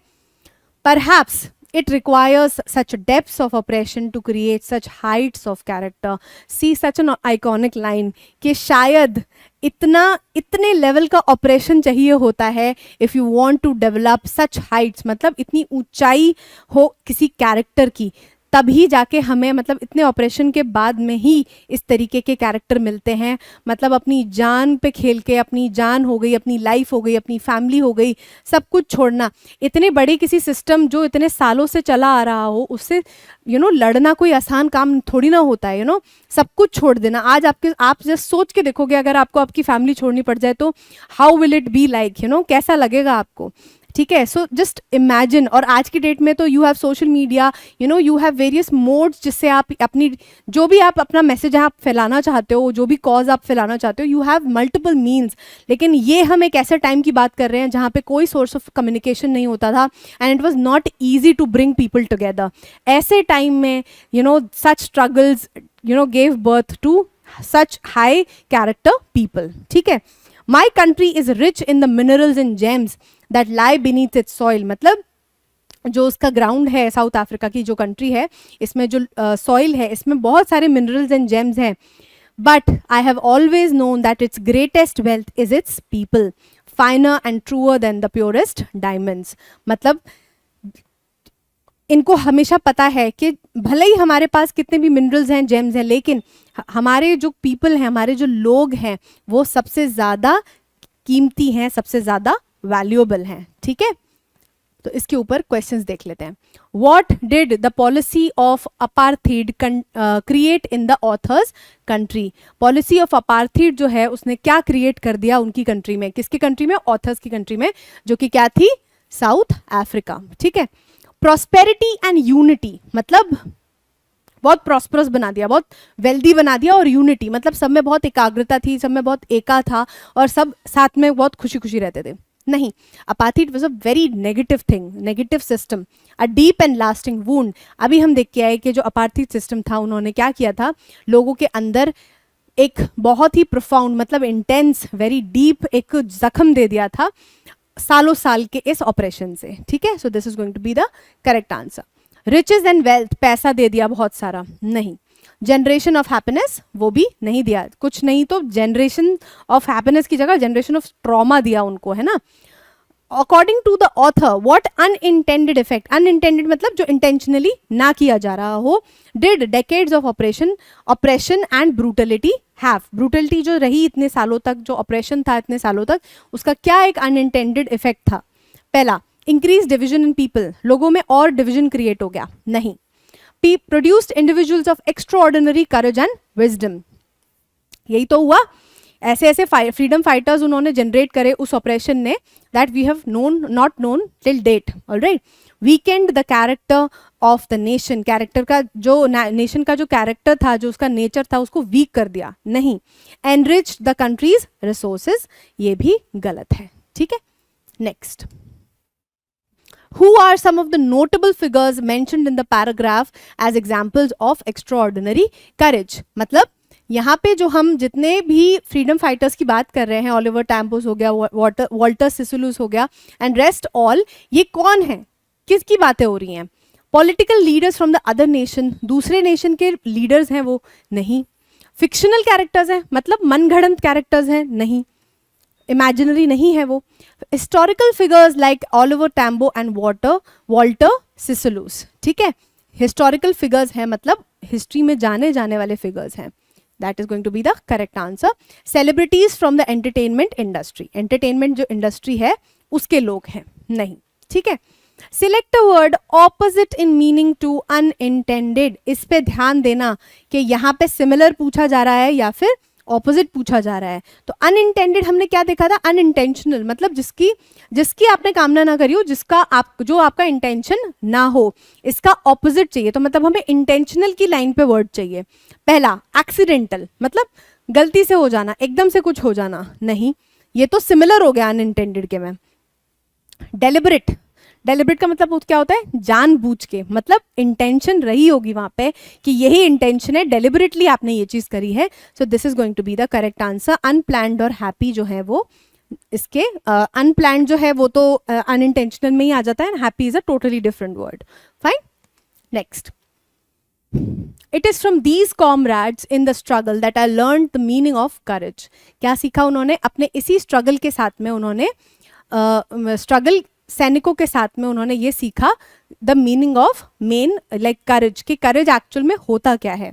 perhaps it requires such depths of oppression to create such heights of character. See such an iconic line कि शायद इतने लेवल का ऑपरेशन चाहिए होता है if you want to develop such heights, मतलब इतनी ऊंचाई हो किसी कैरेक्टर की, तभी जाके हमें, मतलब इतने ऑपरेशन के बाद में ही इस तरीके के कैरेक्टर मिलते हैं. मतलब अपनी जान पे खेल के, अपनी जान हो गई, अपनी लाइफ हो गई, अपनी फैमिली हो गई, सब कुछ छोड़ना. इतने बड़े किसी सिस्टम जो इतने सालों से चला आ रहा हो, उससे लड़ना कोई आसान काम थोड़ी ना होता है. सब कुछ छोड़ देना. आज आप जस्ट सोच के देखोगे, अगर आपको आपकी फैमिली छोड़नी पड़ जाए तो how will it be like, कैसा लगेगा आपको. ठीक है. सो जस्ट इमेजिन, और आज की डेट में तो you have social media, you know, you have various modes जिससे आप अपनी जो भी आप अपना मैसेज आप फैलाना चाहते हो, जो भी कॉज आप फैलाना चाहते हो, यू हैव मल्टीपल मीन्स. लेकिन ये हम एक ऐसे टाइम की बात कर रहे हैं जहाँ पे कोई सोर्स ऑफ कम्युनिकेशन नहीं होता था, and it was not easy to bring people together. ऐसे टाइम में you know such struggles you know gave birth to such high character people. ठीक है. My country is rich in the minerals and gems that lie beneath its soil. मतलब जो उसका ग्राउंड है, साउथ अफ्रीका की जो कंट्री है, इसमें जो सॉइल है, इसमें बहुत सारे मिनरल्स एंड जेम्स हैं. But I have always known that its greatest wealth is its people, finer and truer than the purest diamonds. मतलब इनको हमेशा पता है कि भले ही हमारे पास कितने भी मिनरल्स हैं, जेम्स हैं, लेकिन हमारे जो पीपल हैं, हमारे जो लोग हैं, वो सबसे ज़्यादा कीमती हैं, सबसे ज़्यादा वैल्यूएबल हैं. ठीक है. तो इसके ऊपर क्वेश्चंस देख लेते हैं. What did the policy of apartheid create in the author's country. Policy of apartheid जो है उसने क्या क्रिएट कर दिया उनकी कंट्री में. किसकी कंट्री में? ऑथर्स की कंट्री में, जो कि क्या थी? South Africa. ठीक है. प्रॉस्पेरिटी एंड यूनिटी, मतलब बहुत प्रॉस्परस बना दिया, बहुत वेल्दी बना दिया. और यूनिटी मतलब सब में बहुत एकाग्रता थी, सब में बहुत एका था, और सब साथ में बहुत खुशी खुशी रहते थे. नहीं, apartheid was a very negative thing, negative system, a deep and lasting wound. अभी हम देख के आए कि जो अपार्थीड सिस्टम था, उन्होंने क्या किया था, लोगों के अंदर एक बहुत ही प्रोफाउंड, मतलब इंटेंस, वेरी डीप एक जख्म दे दिया था सालों साल के इस ऑपरेशन से. ठीक है. So this is going to be the correct answer. Riches and wealth, पैसा दे दिया बहुत सारा, नहीं. जनरेशन ऑफ हैप्पीनेस, वो भी नहीं दिया. कुछ नहीं तो जनरेशन ऑफ हैप्पीनेस की जगह जनरेशन ऑफ ट्रॉमा दिया उनको, है ना. According to the author, what unintended effect, unintended मतलब जो इंटेंशनली ना किया जा रहा हो, did decades of operation and brutality have. Brutality जो रही इतने सालों तक, जो ऑपरेशन था इतने सालों तक, उसका क्या एक अनइंटेंडेड इफेक्ट था. पहला, इंक्रीज डिविजन इन पीपल, लोगों में और डिविजन क्रिएट हो गया. नहीं. Produced individuals of extraordinary courage and wisdom, यही तो हुआ. ऐसे ऐसे फ्रीडम फाइटर्स उन्होंने जनरेट करे उस ऑपरेशन ने, that we have not known till date. Alright. Weakened the character of the nation, character का जो नेशन का जो कैरेक्टर था, जो उसका नेचर था, उसको वीक कर दिया. नहीं. एनरिच द कंट्रीज रिसोर्सेज, ये भी गलत है. ठीक है. Next. Who are some of the notable figures mentioned in the paragraph as examples of extraordinary courage? मतलब यहाँ पे जो हम जितने भी फ्रीडम फाइटर्स की बात कर रहे हैं, ओलिवर टैम्पोस हो गया, वॉल्टर सिसुलस हो गया, एंड रेस्ट ऑल, ये कौन है, किसकी बातें हो रही हैं? Political leaders from the other nation, दूसरे नेशन के लीडर्स हैं वो? नहीं. फिक्शनल कैरेक्टर्स हैं, मतलब मनगढ़ंत कैरेक्टर्स हैं? नहीं. इमेजिनरी नहीं है वो. Historical figures like Oliver Tambo and Walter Sisulus. ठीक है. हिस्टोरिकल फिगर्स हैं, मतलब हिस्ट्री में जाने जाने वाले फिगर्स हैं. That is going to be the correct answer. Celebrities from the entertainment industry, entertainment जो इंडस्ट्री है उसके लोग हैं? नहीं. ठीक है. Select a word opposite in meaning to unintended. इस पे ध्यान देना कि यहाँ पे सिमिलर पूछा जा रहा है या फिर ऑपोजिट पूछा जा रहा है. तो अनइंटेंडेड हमने क्या देखा था? अनइंटेंशनल, मतलब जिसकी आपने कामना ना करी हो, जो आपका इंटेंशन ना हो, इसका ऑपोजिट चाहिए. तो मतलब हमें इंटेंशनल की लाइन पे वर्ड चाहिए. पहला, एक्सीडेंटल, मतलब गलती से हो जाना, एकदम से कुछ हो जाना. नहीं, ये तो सिमिलर हो गया अनइंटेंडेड के में. डेलिबरेट, डेलिबरेट का मतलब क्या होता है? जानबूझ के, मतलब इंटेंशन रही होगी वहां पे कि यही इंटेंशन है, डेलिबरेटली आपने ये चीज करी है. So this is going to be the correct answer. Unplanned और हैप्पी जो है वो इसके, अनप्लैन्ड जो है वो तो अनइंटेंशनल में ही आ जाता है, happy is a totally different word. Fine. Next. It is from these comrades in the struggle that I learn the meaning of courage. क्या सीखा उन्होंने? अपने इसी स्ट्रगल के साथ में उन्होंने स्ट्रगल सैनिकों के साथ में उन्होंने ये सीखा the meaning of men like courage, कि करेज एक्चुअल में होता क्या है.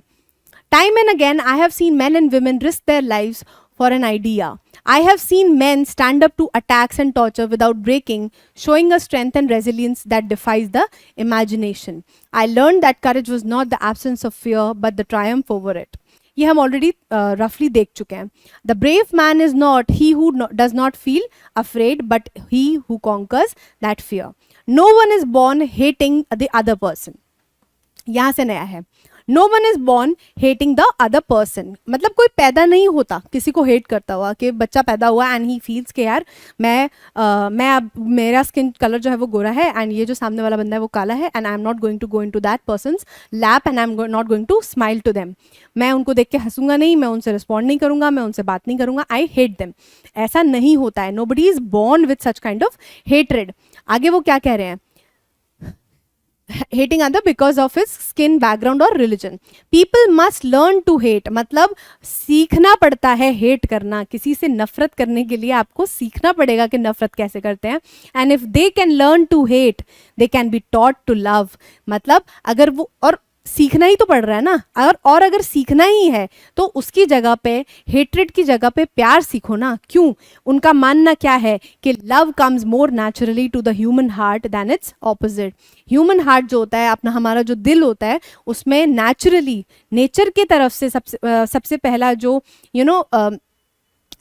Time and again I have seen men and women risk their lives for an idea. I have seen men stand up to attacks and torture without breaking, showing a strength and resilience that defies the imagination. I learned that courage was not the absence of fear, but the triumph over it. ये हम ऑलरेडी रफली देख चुके हैं. The brave man is not he who does not feel afraid but he who conquers that fear. No one is born hating the other person. यहां से नया है. No one is born hating the other person. मतलब कोई पैदा नहीं होता किसी को हेट करता हुआ, कि बच्चा पैदा हुआ एंड ही फील्स के यार मैं अब मेरा स्किन कलर जो है वो गोरा है एंड ये जो सामने वाला बंदा है वो काला है and I am not going to go into that person's lap and I am not going to smile to them. मैं उनको देख के हंसूंगा नहीं, मैं उनसे रिस्पॉन्ड नहीं करूंगा, मैं उनसे बात नहीं करूंगा, आई हेट देम. ऐसा नहीं होता है. Nobody is born with such kind of hatred. आगे वो क्या कह रहे हैं? hating other because of his skin background or religion. People must learn to hate. मतलब सीखना पड़ता है hate करना. किसी से नफरत करने के लिए आपको सीखना पड़ेगा कि नफरत कैसे करते हैं. And if they can learn to hate, they can be taught to love. मतलब अगर वो, और सीखना ही तो पड़ रहा है ना, और अगर सीखना ही है तो उसकी जगह पे, हेट्रेड की जगह पे प्यार सीखो ना. क्यों? उनका मानना क्या है कि love comes more naturally to the human heart than its opposite. Human heart जो होता है अपना, हमारा जो दिल होता है, उसमें नेचुरली, नेचर की तरफ से सबसे पहला जो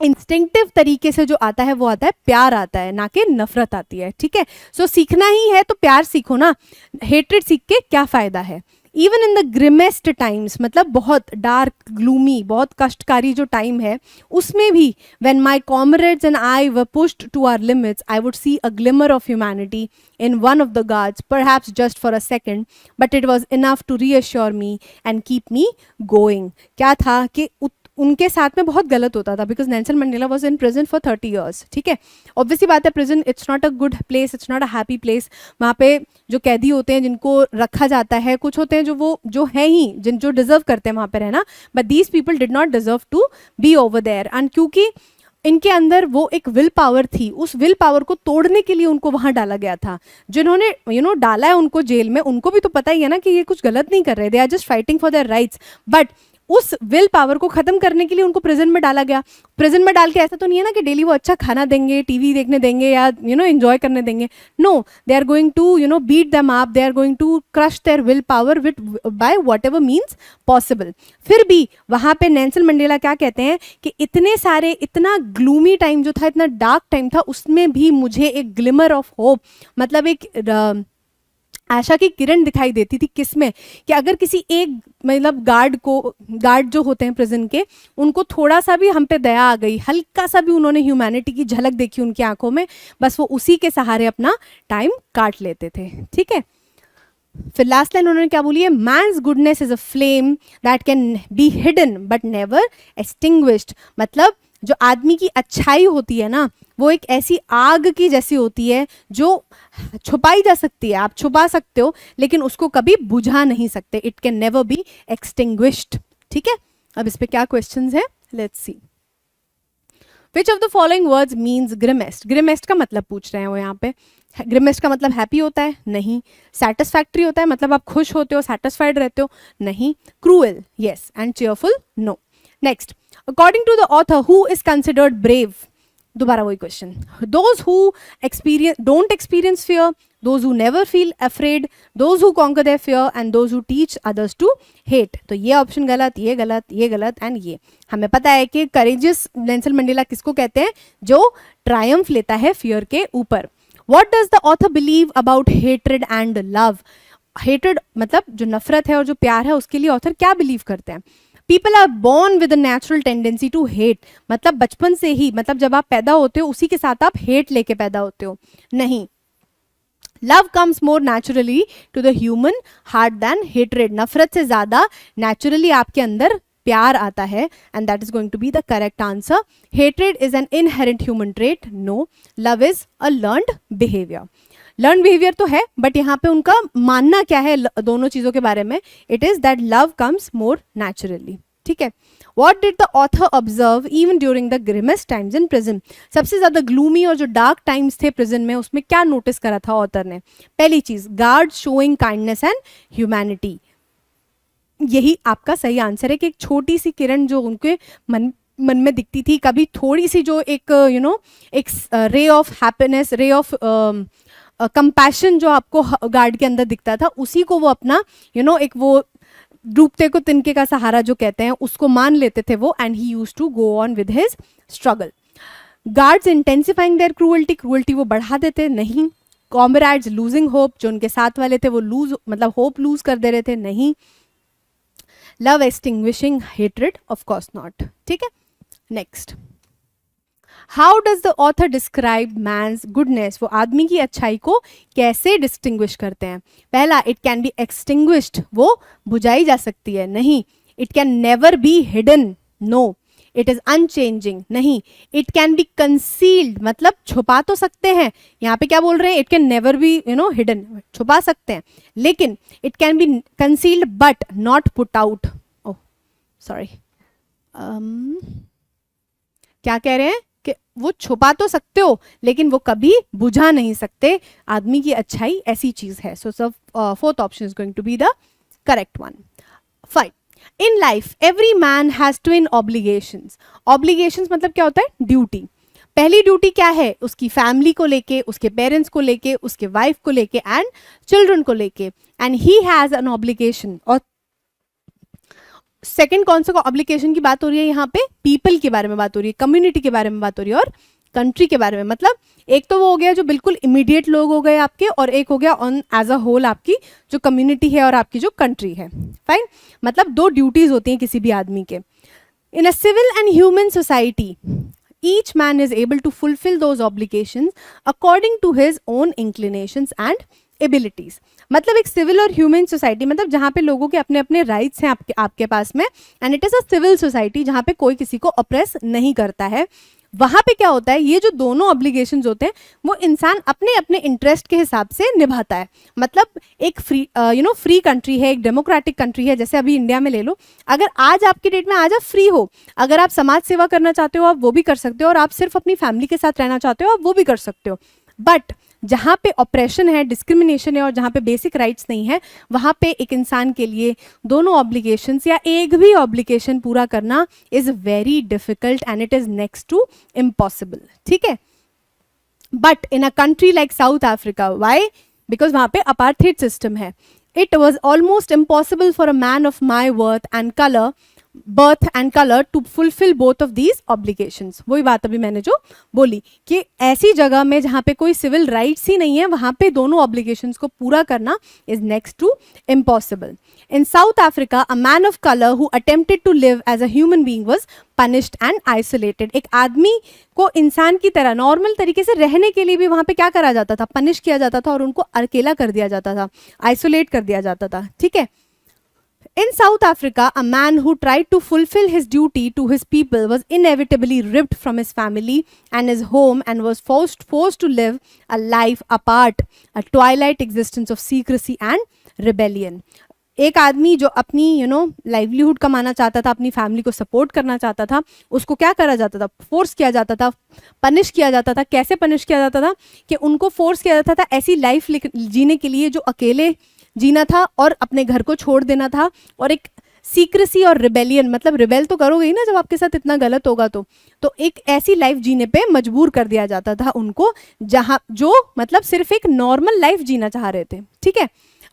इंस्टिंक्टिव तरीके से जो आता है वो आता है प्यार आता है, ना कि नफरत आती है. ठीक है. सो सीखना ही है तो प्यार सीखो ना. हेट्रेड सीख के क्या फायदा है? Even in the grimmest times, मतलब बहुत डार्क, ग्लूमी, बहुत कष्टकारी जो टाइम है, उसमें भी when my comrades and I were pushed to our limits, I would see a glimmer of humanity in one of the guards, perhaps just for a second, but it was enough to reassure me and keep me going. क्या था कि उनके साथ में बहुत गलत होता था, because Nelson Mandela was in prison for 30 years. ठीक है. ऑब्वियसली बात है, prison it's not a good place, it's not a happy place. वहाँ पे जो कैदी होते हैं जिनको रखा जाता है, कुछ होते हैं जो है ही जो डिजर्व करते हैं वहाँ पे रहना, but these people did not deserve to be over there. And क्योंकि इनके अंदर वो एक विल पावर थी, उस विल पावर को तोड़ने के लिए उनको वहां डाला गया था. जिन्होंने डाला है उनको जेल में, उनको भी तो पता ही है ना कि ये कुछ गलत नहीं कर रहे, they are just fighting for their rights. But उस विल पावर को खत्म करने के लिए उनको प्रिजन में डाला गया. प्रिजन में डाल के ऐसा तो नहीं है ना कि डेली वो अच्छा खाना देंगे, टीवी देखने देंगे या एंजॉय करने देंगे. No, they are going to beat them up, they are going to crush their will power with by whatever means possible. फिर भी वहां पे नेल्सन मंडेला क्या कहते हैं कि इतना ग्लूमी टाइम जो था, इतना डार्क टाइम था, उसमें भी मुझे एक ग्लिमर ऑफ होप, मतलब एक आशा की किरण दिखाई देती थी. किसमें? कि अगर किसी एक, मतलब गार्ड जो होते हैं प्रिजन के, उनको थोड़ा सा भी हम पे दया आ गई, हल्का सा भी उन्होंने ह्यूमैनिटी की झलक देखी उनकी आंखों में, बस वो उसी के सहारे अपना टाइम काट लेते थे. ठीक है. फिर लास्ट लाइन उन्होंने क्या बोली है? Man's goodness is a flame that can be hidden but never extinguished. मतलब जो आदमी की अच्छाई होती है ना, वो एक ऐसी आग की जैसी होती है जो छुपाई जा सकती है, आप छुपा सकते हो, लेकिन उसको कभी बुझा नहीं सकते. It can never be extinguished. ठीक है. अब इस पे क्या क्वेश्चंस है, let's see. Which of the following words means grimmest? Grimmest का मतलब पूछ रहे हैं वो यहाँ पे. ग्रिमेस्ट का मतलब हैप्पी होता है? नहीं. सेटिस्फैक्ट्री होता है, मतलब आप खुश होते हो, सेटिस्फाइड रहते हो? नहीं. Cruel? Yes. And cheerful? No. Next. According to the author, who is considered brave? दोबारा वही question. Those who don't experience fear, those who never feel afraid, those who conquer their fear and those who teach others to hate. तो ये ऑप्शन गलत, ये गलत, ये गलत एंड ये. हमें पता है कि करेजियस नेल्सन मंडेला किसको कहते हैं? जो ट्रायम्फ लेता है फियर के ऊपर. What does the author believe about hatred and love? Hatred मतलब जो नफरत है और जो प्यार है, उसके लिए ऑथर क्या बिलीव करते हैं? People are born with a natural tendency to hate. मतलब बचपन से ही, मतलब जब आप पैदा होते हो उसी के साथ आप हेट लेके पैदा होते हो? नहीं. Love comes more naturally to the human heart than hatred. नफरत से ज्यादा नेचुरली आपके अंदर प्यार आता है, and that is going to be the correct answer. Hatred is an inherent human trait. No. Love is a learned behaviour. Learn behaviour तो है, बट यहाँ पे उनका मानना क्या है दोनों चीजों के बारे में? It is that love comes more naturally. ठीक है. What did the author observe even during the grimmest times in prison? सबसे ज्यादा ग्लूमी और जो डार्क टाइम्स थे प्रिजन में, उसमें क्या नोटिस करा था ऑथर ने? पहली चीज, guard showing kindness and humanity. यही आपका सही आंसर है कि एक छोटी सी किरण जो उनके मन में दिखती थी, कभी थोड़ी सी जो एक एक ray of happiness, ray of compassion जो आपको गार्ड के अंदर दिखता था, उसी को वो अपना एक वो डूबते को तिनके का सहारा जो कहते हैं उसको मान लेते थे वो, and he used to go on with his struggle. Guards intensifying their cruelty, cruelty वो बढ़ा देते नहीं. कॉमरेड्स लूजिंग होप, जो उनके साथ वाले थे वो लूज मतलब होप लूज कर दे रहे थे नहीं. Love extinguishing hatred, of course not. ठीक है, next. How does the author describe man's goodness, वो आदमी की अच्छाई को कैसे डिस्टिंग्विश करते हैं. पहला, इट कैन बी एक्सटिंग्विश्ड, वो बुझाई जा सकती है नहीं. It can never be hidden, no. It is unchanging, नहीं. इट कैन बी कंसील्ड, मतलब छुपा तो सकते हैं. यहाँ पे क्या बोल रहे हैं, it can never be hidden, छुपा सकते हैं. लेकिन it can be concealed but not put out. Oh sorry, क्या कह रहे हैं कि वो छुपा तो सकते हो लेकिन वो कभी बुझा नहीं सकते. आदमी की अच्छाई ऐसी चीज है. So fourth option is going to be the correct one. Fine. In life every man has twin obligations. Obligations मतलब क्या होता है, ड्यूटी. पहली ड्यूटी क्या है, उसकी फैमिली को लेके, उसके पेरेंट्स को लेके, उसके वाइफ को लेके एंड चिल्ड्रन को लेके. And he has an obligation. और सेकंड कौन सा ऑब्लिगेशन की बात हो रही है यहाँ पे, पीपल के बारे में बात हो रही है, कम्युनिटी के बारे में बात हो रही है और कंट्री के बारे में. मतलब एक तो वो हो गया जो बिल्कुल इमीडिएट लोग हो गए आपके, और एक हो गया ऑन एज अ होल आपकी जो कम्युनिटी है और आपकी जो कंट्री है. फाइन. मतलब दो ड्यूटीज होती हैं किसी भी आदमी के. In a civil and human society each man is able to fulfill those obligations according to his own inclinations and abilities. मतलब एक सिविल और ह्यूमन सोसाइटी, मतलब जहाँ पे लोगों के अपने अपने राइट्स हैं आपके पास में, and it is a civil society जहाँ पे कोई किसी को ऑप्रेस नहीं करता है. वहां पे क्या होता है, ये जो दोनों ऑब्लिगेशंस होते हैं वो इंसान अपने अपने इंटरेस्ट के हिसाब से निभाता है. मतलब एक फ्री फ्री कंट्री है, एक डेमोक्रेटिक कंट्री है. जैसे अभी इंडिया में ले लो, अगर आज आपकी डेट में आज आप फ्री हो, अगर आप समाज सेवा करना चाहते हो आप वो भी कर सकते हो, और आप सिर्फ अपनी फैमिली के साथ रहना चाहते हो आप वो भी कर सकते हो. बट जहाँ पे ऑपरेशन है, डिस्क्रिमिनेशन है और जहाँ पे बेसिक राइट्स नहीं है, वहाँ पे एक इंसान के लिए दोनों ऑब्लिगेशंस या एक भी ऑब्लिगेशन पूरा करना is very difficult and it is next to impossible. ठीक है. But in a country like South Africa, why, because वहाँ पे अपार्थाइड सिस्टम है. It was almost impossible for a man of my birth and colour to fulfil both of these obligations. वही बात अभी मैंने जो बोली कि ऐसी जगह में जहाँ पे कोई सिविल राइट्स ही नहीं है, वहाँ पे दोनों ऑब्लिगेशंस को पूरा करना is next to impossible. In South Africa a man of colour who attempted to live as a human being was punished and isolated. एक आदमी को इंसान की तरह नॉर्मल तरीके से रहने के लिए भी वहाँ पे क्या करा जाता था, पनिश किया जाता था और उनको अकेला कर दिया जाता था, आइसोलेट कर दिया जाता था. ठीक है. In South Africa, a man who tried to fulfill his duty to his people was inevitably ripped from his family and his home and was forced to live a life apart, a twilight existence of secrecy and rebellion. एक आदमी जो अपनी लाइवलीहुड कमाना चाहता था, अपनी फैमिली को सपोर्ट करना चाहता था, उसको क्या करा जाता था, फोर्स किया जाता था, पनिश किया जाता था. कैसे पनिश किया जाता था कि उनको फोर्स किया जाता था ऐसी लाइफ जीने के लिए जो अकेले जीना था और अपने घर को छोड़ देना था, और एक सीक्रेसी और रिबेलियन, मतलब रिबेल तो करोगे ही ना जब आपके साथ इतना गलत होगा. तो एक ऐसी लाइफ जीने पे मजबूर कर दिया जाता था उनको, जहाँ जो मतलब सिर्फ एक नॉर्मल लाइफ जीना चाह रहे थे. ठीक है.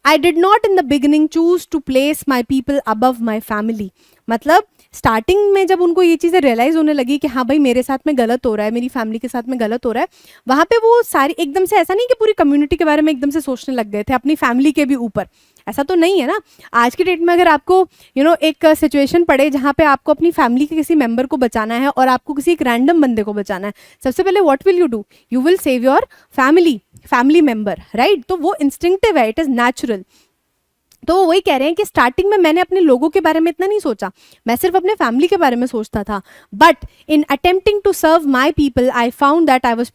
I did not in the beginning choose to place my people above my family. मतलब स्टार्टिंग में जब उनको ये चीज़ें रियलाइज होने लगी कि हाँ भाई मेरे साथ में गलत हो रहा है, मेरी फैमिली के साथ में गलत हो रहा है, वहाँ पे वो सारी एकदम से, ऐसा नहीं कि पूरी कम्युनिटी के बारे में एकदम से सोचने लग गए थे, अपनी फैमिली के भी ऊपर. ऐसा तो नहीं है ना. आज की डेट में अगर आपको एक सिचुएशन पड़े जहाँ पे आपको अपनी फैमिली के किसी मेंबर को बचाना है और आपको किसी एक रैंडम बंदे को बचाना है, सबसे पहले what will you do, you will save your family member, right. तो वो इंस्टिंक्टिव है, इट इज नेचुरल. तो वो वही कह रहे हैं कि स्टार्टिंग में मैंने अपने लोगों के बारे में इतना नहीं सोचा, मैं सिर्फ अपने फैमिली के बारे में सोचता था. But in attempting to serve my people I found that I was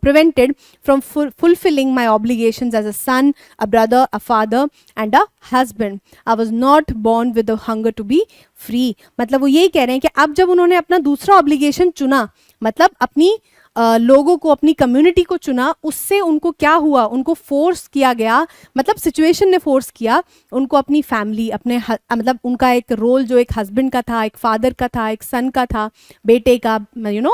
prevented from fulfilling my obligations as a son, a brother, a father and a husband. I was not born with the hunger to be free. मतलब वो यही कह रहे हैं कि अब जब उन्होंने अपना दूसरा ऑब्लिगेशन चुना, मतलब अपनी लोगों को, अपनी कम्युनिटी को चुना, उससे उनको क्या हुआ, उनको फोर्स किया गया, मतलब सिचुएशन ने फोर्स किया उनको अपनी फैमिली, अपने मतलब उनका एक रोल जो एक हस्बैंड का था, एक फादर का था, एक सन का था, बेटे का,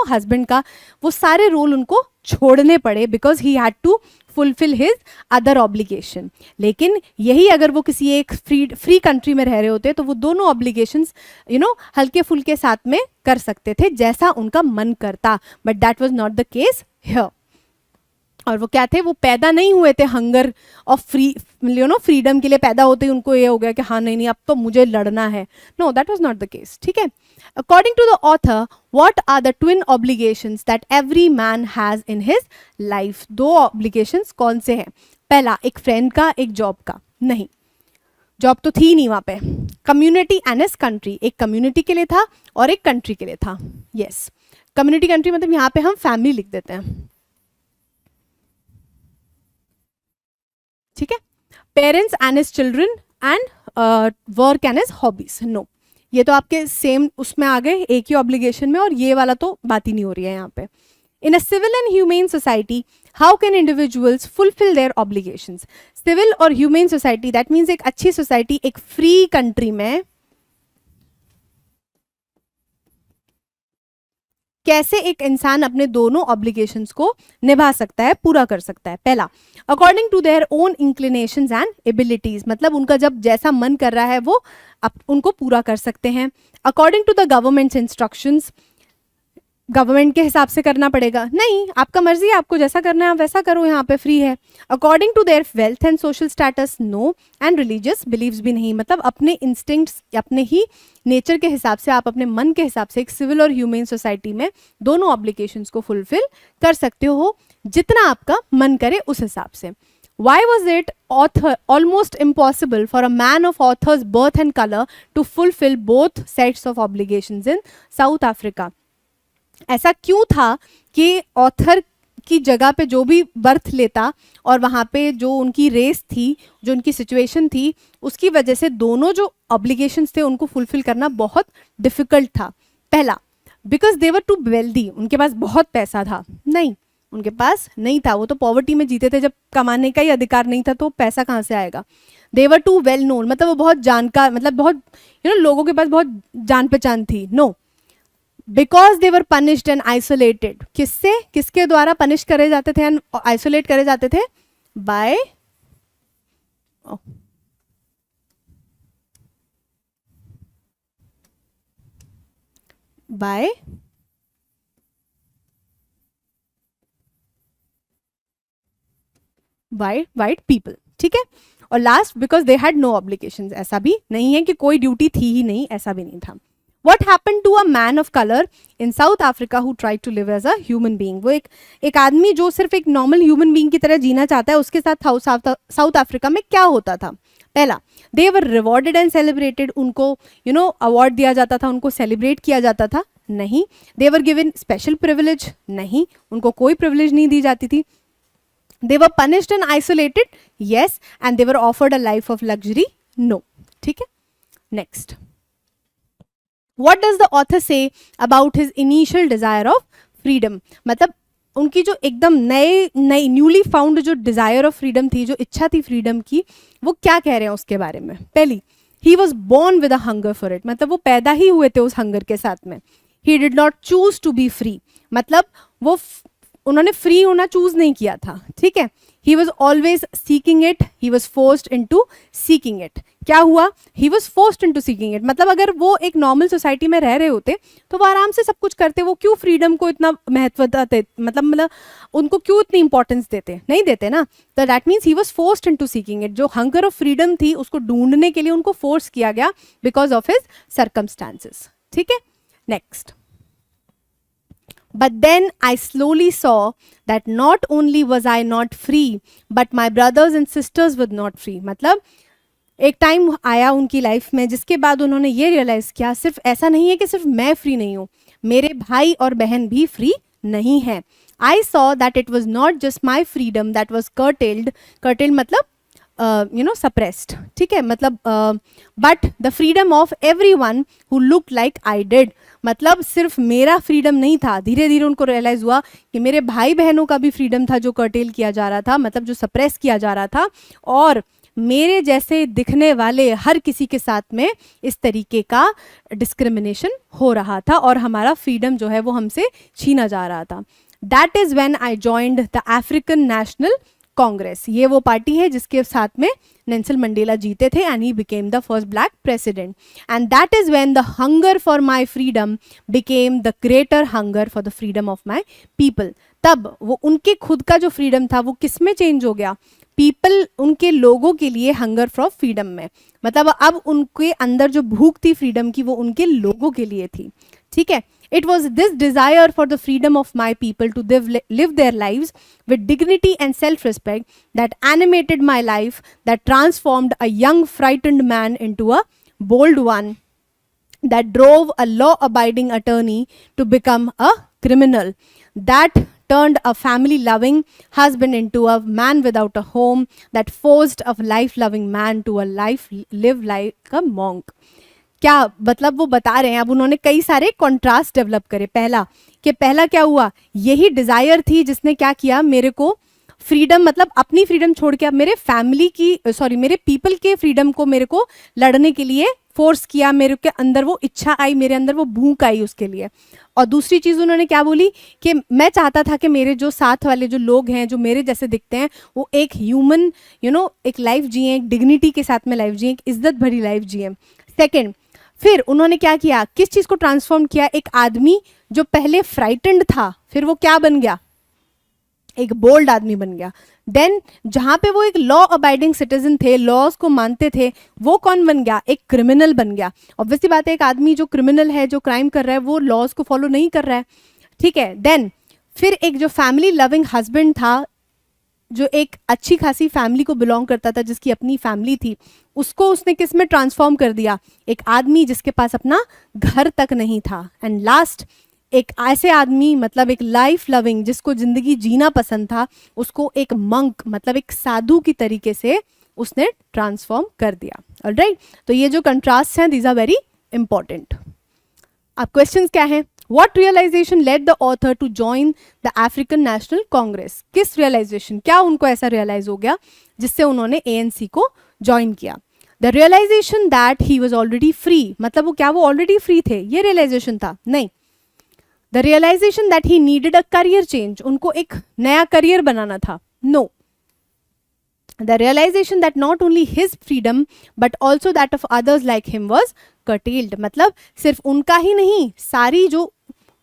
हस्बैंड का, वो सारे रोल उनको छोड़ने पड़े because he had to fulfil his other obligation. लेकिन यही अगर वो किसी एक फ्री कंट्री में रह रहे होते तो वो दोनों ऑब्लिगेशंस हल्के फुल्के साथ में कर सकते थे जैसा उनका मन करता, but that was not the case here. और वो क्या थे, वो पैदा नहीं हुए थे हंगर ऑफ फ्रीडम के लिए पैदा होते ही उनको ये हो गया कि हाँ नहीं नहीं अब तो मुझे लड़ना है। No, that was not the case. ठीक है, according to the author what are the twin obligations that every man has in his life. दो ऑब्लिगेशंस कौन से हैं? पहला, एक फ्रेंड का, एक जॉब का। नहीं, जॉब तो थी नहीं वहां पे। कम्युनिटी एंड हिज कंट्री, एक कम्युनिटी के लिए था और एक कंट्री के लिए था। यस, कम्युनिटी कंट्री मतलब यहाँ पे हम फैमिली लिख देते हैं। ठीक है, parents and his children and work and his hobbies. No, ये तो आपके सेम उसमें आ गए एक ही ऑब्लिगेशन में, और ये वाला तो बात ही नहीं हो रही है यहाँ पे। In a civil and humane society how can individuals fulfil their obligations. Civil और ह्यूमेन सोसाइटी दैट मीन्स एक अच्छी सोसाइटी, एक फ्री कंट्री में कैसे एक इंसान अपने दोनों ऑब्लिगेशंस को निभा सकता है, पूरा कर सकता है। पहला, according to their own inclinations and abilities, मतलब उनका जब जैसा मन कर रहा है वो उनको पूरा कर सकते हैं। According to the government's instructions, government के हिसाब से करना पड़ेगा? नहीं, आपका मर्जी है, आपको जैसा करना है आप वैसा करो, यहाँ पे फ्री है। According to their wealth and social status, no. And religious beliefs भी नहीं, मतलब अपने इंस्टिंक्ट्स, अपने ही नेचर के हिसाब से, आप अपने मन के हिसाब से एक सिविल और ह्यूमन सोसाइटी में दोनों ऑब्लिगेशंस को फुलफिल कर सकते हो जितना आपका मन करे उस हिसाब से। Why was it almost impossible for a man of author's birth and color to fulfill both sets of obligations in South Africa? ऐसा क्यों था कि ऑथर की जगह पे जो भी बर्थ लेता और वहाँ पे जो उनकी रेस थी, जो उनकी सिचुएशन थी, उसकी वजह से दोनों जो ऑब्लिगेशंस थे उनको फुलफिल करना बहुत डिफिकल्ट था। पहला, because they were too wealthy, उनके पास बहुत पैसा था। नहीं, उनके पास नहीं था, वो तो पॉवर्टी में जीते थे, जब कमाने का ही अधिकार नहीं था तो पैसा कहाँ से आएगा। दे वर टू वेल नोन, मतलब वो बहुत जानकार, मतलब बहुत लोगों के पास बहुत जान पहचान थी। No, because they were punished and isolated, किससे, किसके द्वारा पनिश करे जाते थे एंड आइसोलेट करे जाते थे? By by white people. ठीक है, और last, because they had no obligations, ऐसा भी नहीं है कि कोई ड्यूटी थी ही नहीं, ऐसा भी नहीं था। What happened to a man of color in South Africa who tried to live as a human being? वो एक आदमी जो सिर्फ एक नॉर्मल ह्यूमन बीइंग की तरह जीना चाहता है, उसके साथ साउथ अफ्रीका में क्या होता था? पहला, they were rewarded and celebrated, उनको अवार्ड दिया जाता था, उनको सेलिब्रेट किया जाता था? नहीं। They were given special privilege? नहीं, उनको कोई प्रिविलेज नहीं दी जाती थी। They were punished and isolated? Yes. And they were offered a life of luxury? No. ठीक है, next, What does the author say about his initial desire of freedom? मतलब उनकी जो एकदम नई न्यूली फाउंड जो डिजायर ऑफ फ्रीडम थी, जो इच्छा थी फ्रीडम की, वो क्या कह रहे हैं उसके बारे में? पहली, he was born with a hunger for it, मतलब वो पैदा ही हुए थे उस हंगर के साथ में। He did not choose to be free, मतलब वो उन्होंने फ्री होना चूज नहीं किया था। ठीक है, he was always seeking it, he was forced into seeking it। क्या हुआ? he was forced into seeking it, मतलब अगर वो एक नॉर्मल सोसाइटी में रह रहे होते तो वो आराम से सब कुछ करते, वो क्यों फ्रीडम को इतना महत्व देते, मतलब उनको क्यों इतनी इंपॉर्टेंस देते? नहीं देते ना। तो that means he was forced into seeking it, जो हंगर ऑफ फ्रीडम थी उसको ढूंढने के लिए उनको फोर्स किया गया बिकॉज ऑफ हिज सर्कमस्टांसेस। ठीक है, next, But then I slowly saw that not only was I not free, but my brothers and sisters were not free। मतलब एक टाइम आया उनकी लाइफ में जिसके बाद उन्होंने ये रियलाइज किया, सिर्फ ऐसा नहीं है कि सिर्फ मैं फ्री नहीं हूँ, मेरे भाई और बहन भी फ्री नहीं है। I saw that it was not just my freedom that was curtailed मतलब suppressed। ठीक है, मतलब but the freedom of everyone who looked like I did, मतलब सिर्फ मेरा फ्रीडम नहीं था, धीरे धीरे उनको रियलाइज हुआ कि मेरे भाई बहनों का भी फ्रीडम था जो कर्टेल किया जा रहा था, मतलब जो सप्रेस किया जा रहा था, और मेरे जैसे दिखने वाले हर किसी के साथ में इस तरीके का डिस्क्रिमिनेशन हो रहा था और हमारा फ्रीडम जो है वो हमसे छीना जा रहा था। That is when I joined the African national Congress, ये वो पार्टी है जिसके साथ में नेल्सन मंडेला जीते थे and he became the first black president. And that is when the hunger for my freedom became the greater hunger for the freedom of my people. तब वो उनके खुद का जो फ्रीडम था वो किस में चेंज हो गया? पीपल, उनके लोगों के लिए हंगर फॉर फ्रीडम में. मतलब अब उनके अंदर जो भूख थी फ्रीडम की वो उनके लोगों के लिए थी. ठीक है. It was this desire for the freedom of my people to live their lives with dignity and self-respect that animated my life, that transformed a young frightened man into a bold one, that drove a law-abiding attorney to become a criminal, that turned a family-loving husband into a man without a home, that forced a life-loving man to live like a monk. क्या मतलब वो बता रहे हैं. अब उन्होंने कई सारे कॉन्ट्रास्ट डेवलप करे. पहला क्या हुआ, यही डिजायर थी जिसने क्या किया, मेरे को फ्रीडम, मतलब अपनी फ्रीडम छोड़ के अब मेरे मेरे पीपल के फ्रीडम को मेरे को लड़ने के लिए फोर्स किया. मेरे के अंदर वो इच्छा आई, मेरे अंदर वो भूख आई उसके लिए. और दूसरी चीज उन्होंने क्या बोली कि मैं चाहता था कि मेरे जो साथ वाले जो लोग हैं जो मेरे जैसे दिखते हैं वो एक ह्यूमन एक लाइफ जिए, एक डिग्निटी के साथ में लाइफ जिए, एक इज्जत भरी लाइफ जिए. सेकेंड, फिर उन्होंने क्या किया, किस चीज को ट्रांसफॉर्म किया, एक आदमी जो पहले फ्राइटेंड था फिर वो क्या बन गया, एक बोल्ड आदमी बन गया. देन जहां पे वो एक लॉ अबाइडिंग सिटीजन थे, लॉज को मानते थे, वो कौन बन गया, एक क्रिमिनल बन गया. ऑब्वियसली बात है, एक आदमी जो क्रिमिनल है, जो क्राइम कर रहा है, वो लॉज को फॉलो नहीं कर रहा है. ठीक है. देन फिर एक जो फैमिली लविंग हस्बैंड था, जो एक अच्छी खासी फैमिली को बिलोंग करता था, जिसकी अपनी फैमिली थी, उसको उसने किस में ट्रांसफॉर्म कर दिया, एक आदमी जिसके पास अपना घर तक नहीं था. एंड लास्ट, एक ऐसे आदमी, मतलब एक लाइफ लविंग, जिसको जिंदगी जीना पसंद था, उसको एक मंक, मतलब एक साधु की तरीके से उसने ट्रांसफॉर्म कर दिया. ऑलराइट. तो ये जो कंट्रास्ट हैं, दीज आर वेरी इंपॉर्टेंट. अब क्वेश्चंस क्या हैं? What realization led the author to join the African National Congress? किस realization, क्या उनको ऐसा realize हो गया जिससे उन्होंने ANC को join किया? The realization that he was already free, मतलब वो क्या, वो already free थे, ये realization था? नहीं. The realization that he needed a career change, उनको एक नया career बनाना था? No. The realization that not only his freedom but also that of others like him was curtailed, मतलब सिर्फ उनका ही नहीं, सारी जो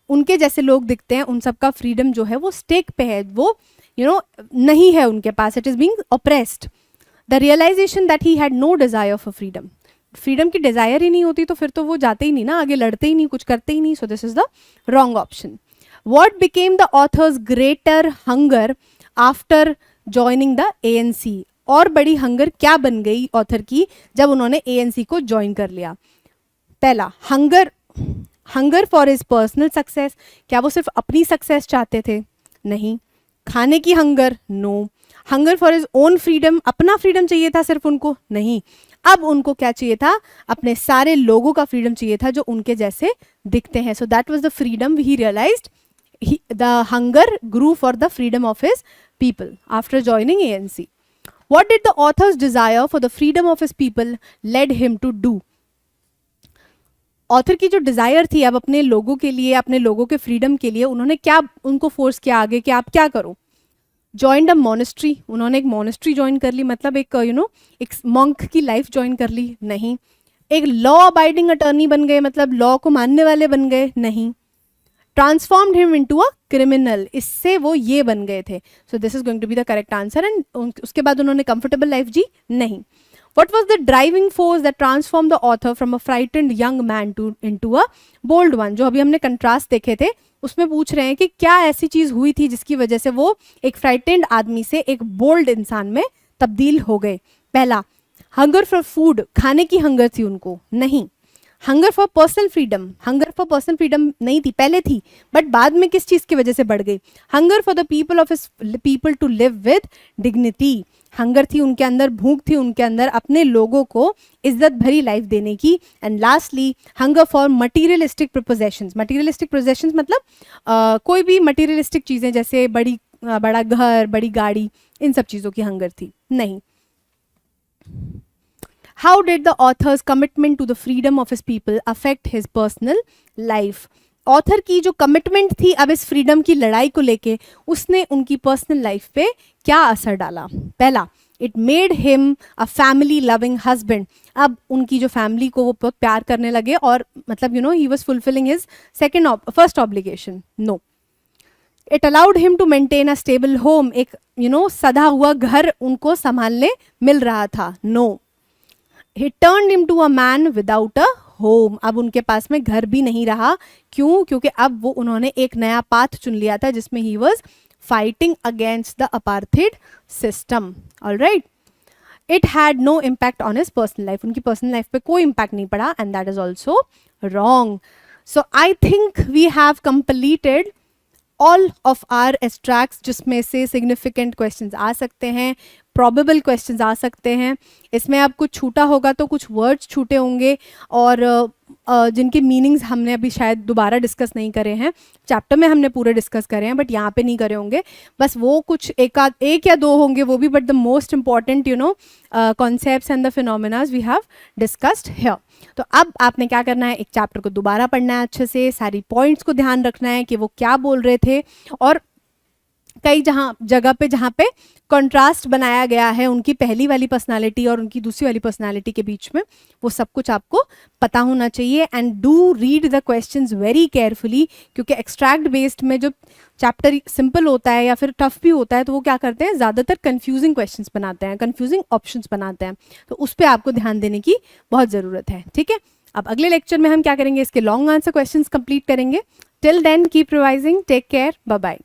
उनके जैसे लोग दिखते हैं उन सबका फ्रीडम जो है वो स्टेक पे है, वो नहीं है उनके पास. It is being oppressed. The realisation that he had no desire for freedom, freedom की डिजायर ही नहीं होती तो फिर तो वो जाते ही नहीं ना, आगे लड़ते ही नहीं, कुछ करते ही नहीं. सो this is the wrong option. What became the author's greater hunger after joining the ANC? और बड़ी हंगर क्या बन गई ऑथर की जब उन्होंने ANC को ज्वाइन कर लिया? पहला, hunger for his personal success. क्या वो सिर्फ अपनी सक्सेस चाहते थे? नहीं. खाने की hunger? No. Hunger for his own freedom, अपना फ्रीडम चाहिए था सिर्फ उनको? नहीं. अब उनको क्या चाहिए था, अपने सारे लोगों का फ्रीडम चाहिए था जो उनके जैसे दिखते हैं. So that was the freedom he realised. The hunger grew for the freedom of his people after joining ANC. What did the author's desire for the freedom of his people led him to do? Author की जो डिजायर थी अब अपने लोगों के लिए, अपने लोगों के फ्रीडम के लिए, उन्होंने क्या उनको फोर्स किया आगे कि आप क्या करो? जॉइंड अ मॉनेस्ट्री, उन्होंने एक मॉनेस्ट्री ज्वाइन कर ली, मतलब एक एक मॉन्क की लाइफ ज्वाइन कर ली? नहीं. एक लॉ अबाइडिंग अटर्नी बन गए, मतलब लॉ को मानने वाले बन गए? नहीं. Transformed him into a criminal, इससे वो ये बन गए थे. So this is going to be the correct answer. And उसके बाद उन्होंने कंफर्टेबल लाइफ जी? नहीं. What was the driving force that transformed the author from a frightened young man into a bold one? जो अभी हमने कंट्रास्ट देखे थे उसमें पूछ रहे हैं कि क्या ऐसी चीज हुई थी जिसकी वजह से वो एक फ्राइटेंड आदमी से एक बोल्ड इंसान में तब्दील हो गए. पहला, हंगर फॉर फूड, खाने की हंगर थी उनको? नहीं. Hunger for personal freedom, hunger for personal freedom नहीं थी, पहले थी, बट बाद में किस चीज की वजह से बढ़ गई? Hunger for the people of people to live with dignity. Hunger थी उनके अंदर, भूख थी उनके अंदर अपने लोगों को इज्जत भरी लाइफ देने की. And lastly, hunger for materialistic possessions. Materialistic possessions मतलब कोई भी मटीरियलिस्टिक चीजें, जैसे बड़ा घर, बड़ी गाड़ी, इन सब चीजों की हंगर थी? नहीं. How did the author's commitment to the freedom of his people affect his personal life? Author की जो कमिटमेंट थी अब इस फ्रीडम की लड़ाई को लेके, उसने उनकी पर्सनल लाइफ पे क्या असर डाला? पहला, it made him a family loving husband. अब उनकी जो फैमिली को वो बहुत प्यार करने लगे और मतलब he was fulfilling his first obligation. No, it allowed him to maintain a stable home. एक सधा हुआ घर उनको संभालने मिल रहा था। No, he turned him to a man without a home. अब उनके पास में घर भी नहीं रहा। क्यों? क्योंकि अब उन्होंने एक नया पाथ चुन लिया था जिसमें he was fighting against the apartheid system. Alright, it had no impact on his personal life. उनकी पर्सनल लाइफ पे कोई इम्पैक्ट नहीं पड़ा, and that is also wrong. So I think we have completed all of our extracts, जिसमें से सिग्निफिकेंट क्वेश्चंस आ सकते हैं, प्रॉबेबल क्वेश्चंस आ सकते हैं। इसमें अब कुछ छूटा होगा तो कुछ वर्ड्स छूटे होंगे, और जिनके मीनिंग्स हमने अभी शायद दोबारा डिस्कस नहीं करे हैं। चैप्टर में हमने पूरे डिस्कस करे हैं, बट यहाँ पे नहीं करे होंगे। बस वो कुछ एक या दो होंगे वो भी, but the most important concepts and the phenomenas we have discussed here. तो अब आपने क्या करना है, एक चैप्टर को दोबारा पढ़ना है अच्छे से, सारी पॉइंट्स को ध्यान रखना है कि वो क्या बोल रहे थे, और कई जगह पे जहाँ पे कंट्रास्ट बनाया गया है उनकी पहली वाली पर्सनालिटी और उनकी दूसरी वाली पर्सनालिटी के बीच में, वो सब कुछ आपको पता होना चाहिए। And do read the questions very carefully, क्योंकि एक्सट्रैक्ट बेस्ड में जो चैप्टर सिंपल होता है या फिर टफ भी होता है, तो वो क्या करते हैं, ज़्यादातर कन्फ्यूजिंग क्वेश्चंस बनाते हैं, कन्फ्यूजिंग ऑप्शंस बनाते हैं। तो उस पर आपको ध्यान देने की बहुत ज़रूरत है। ठीक है, अब अगले लेक्चर में हम क्या करेंगे, इसके लॉन्ग आंसर क्वेश्चंस कंप्लीट करेंगे। Till then keep revising, take care, bye bye.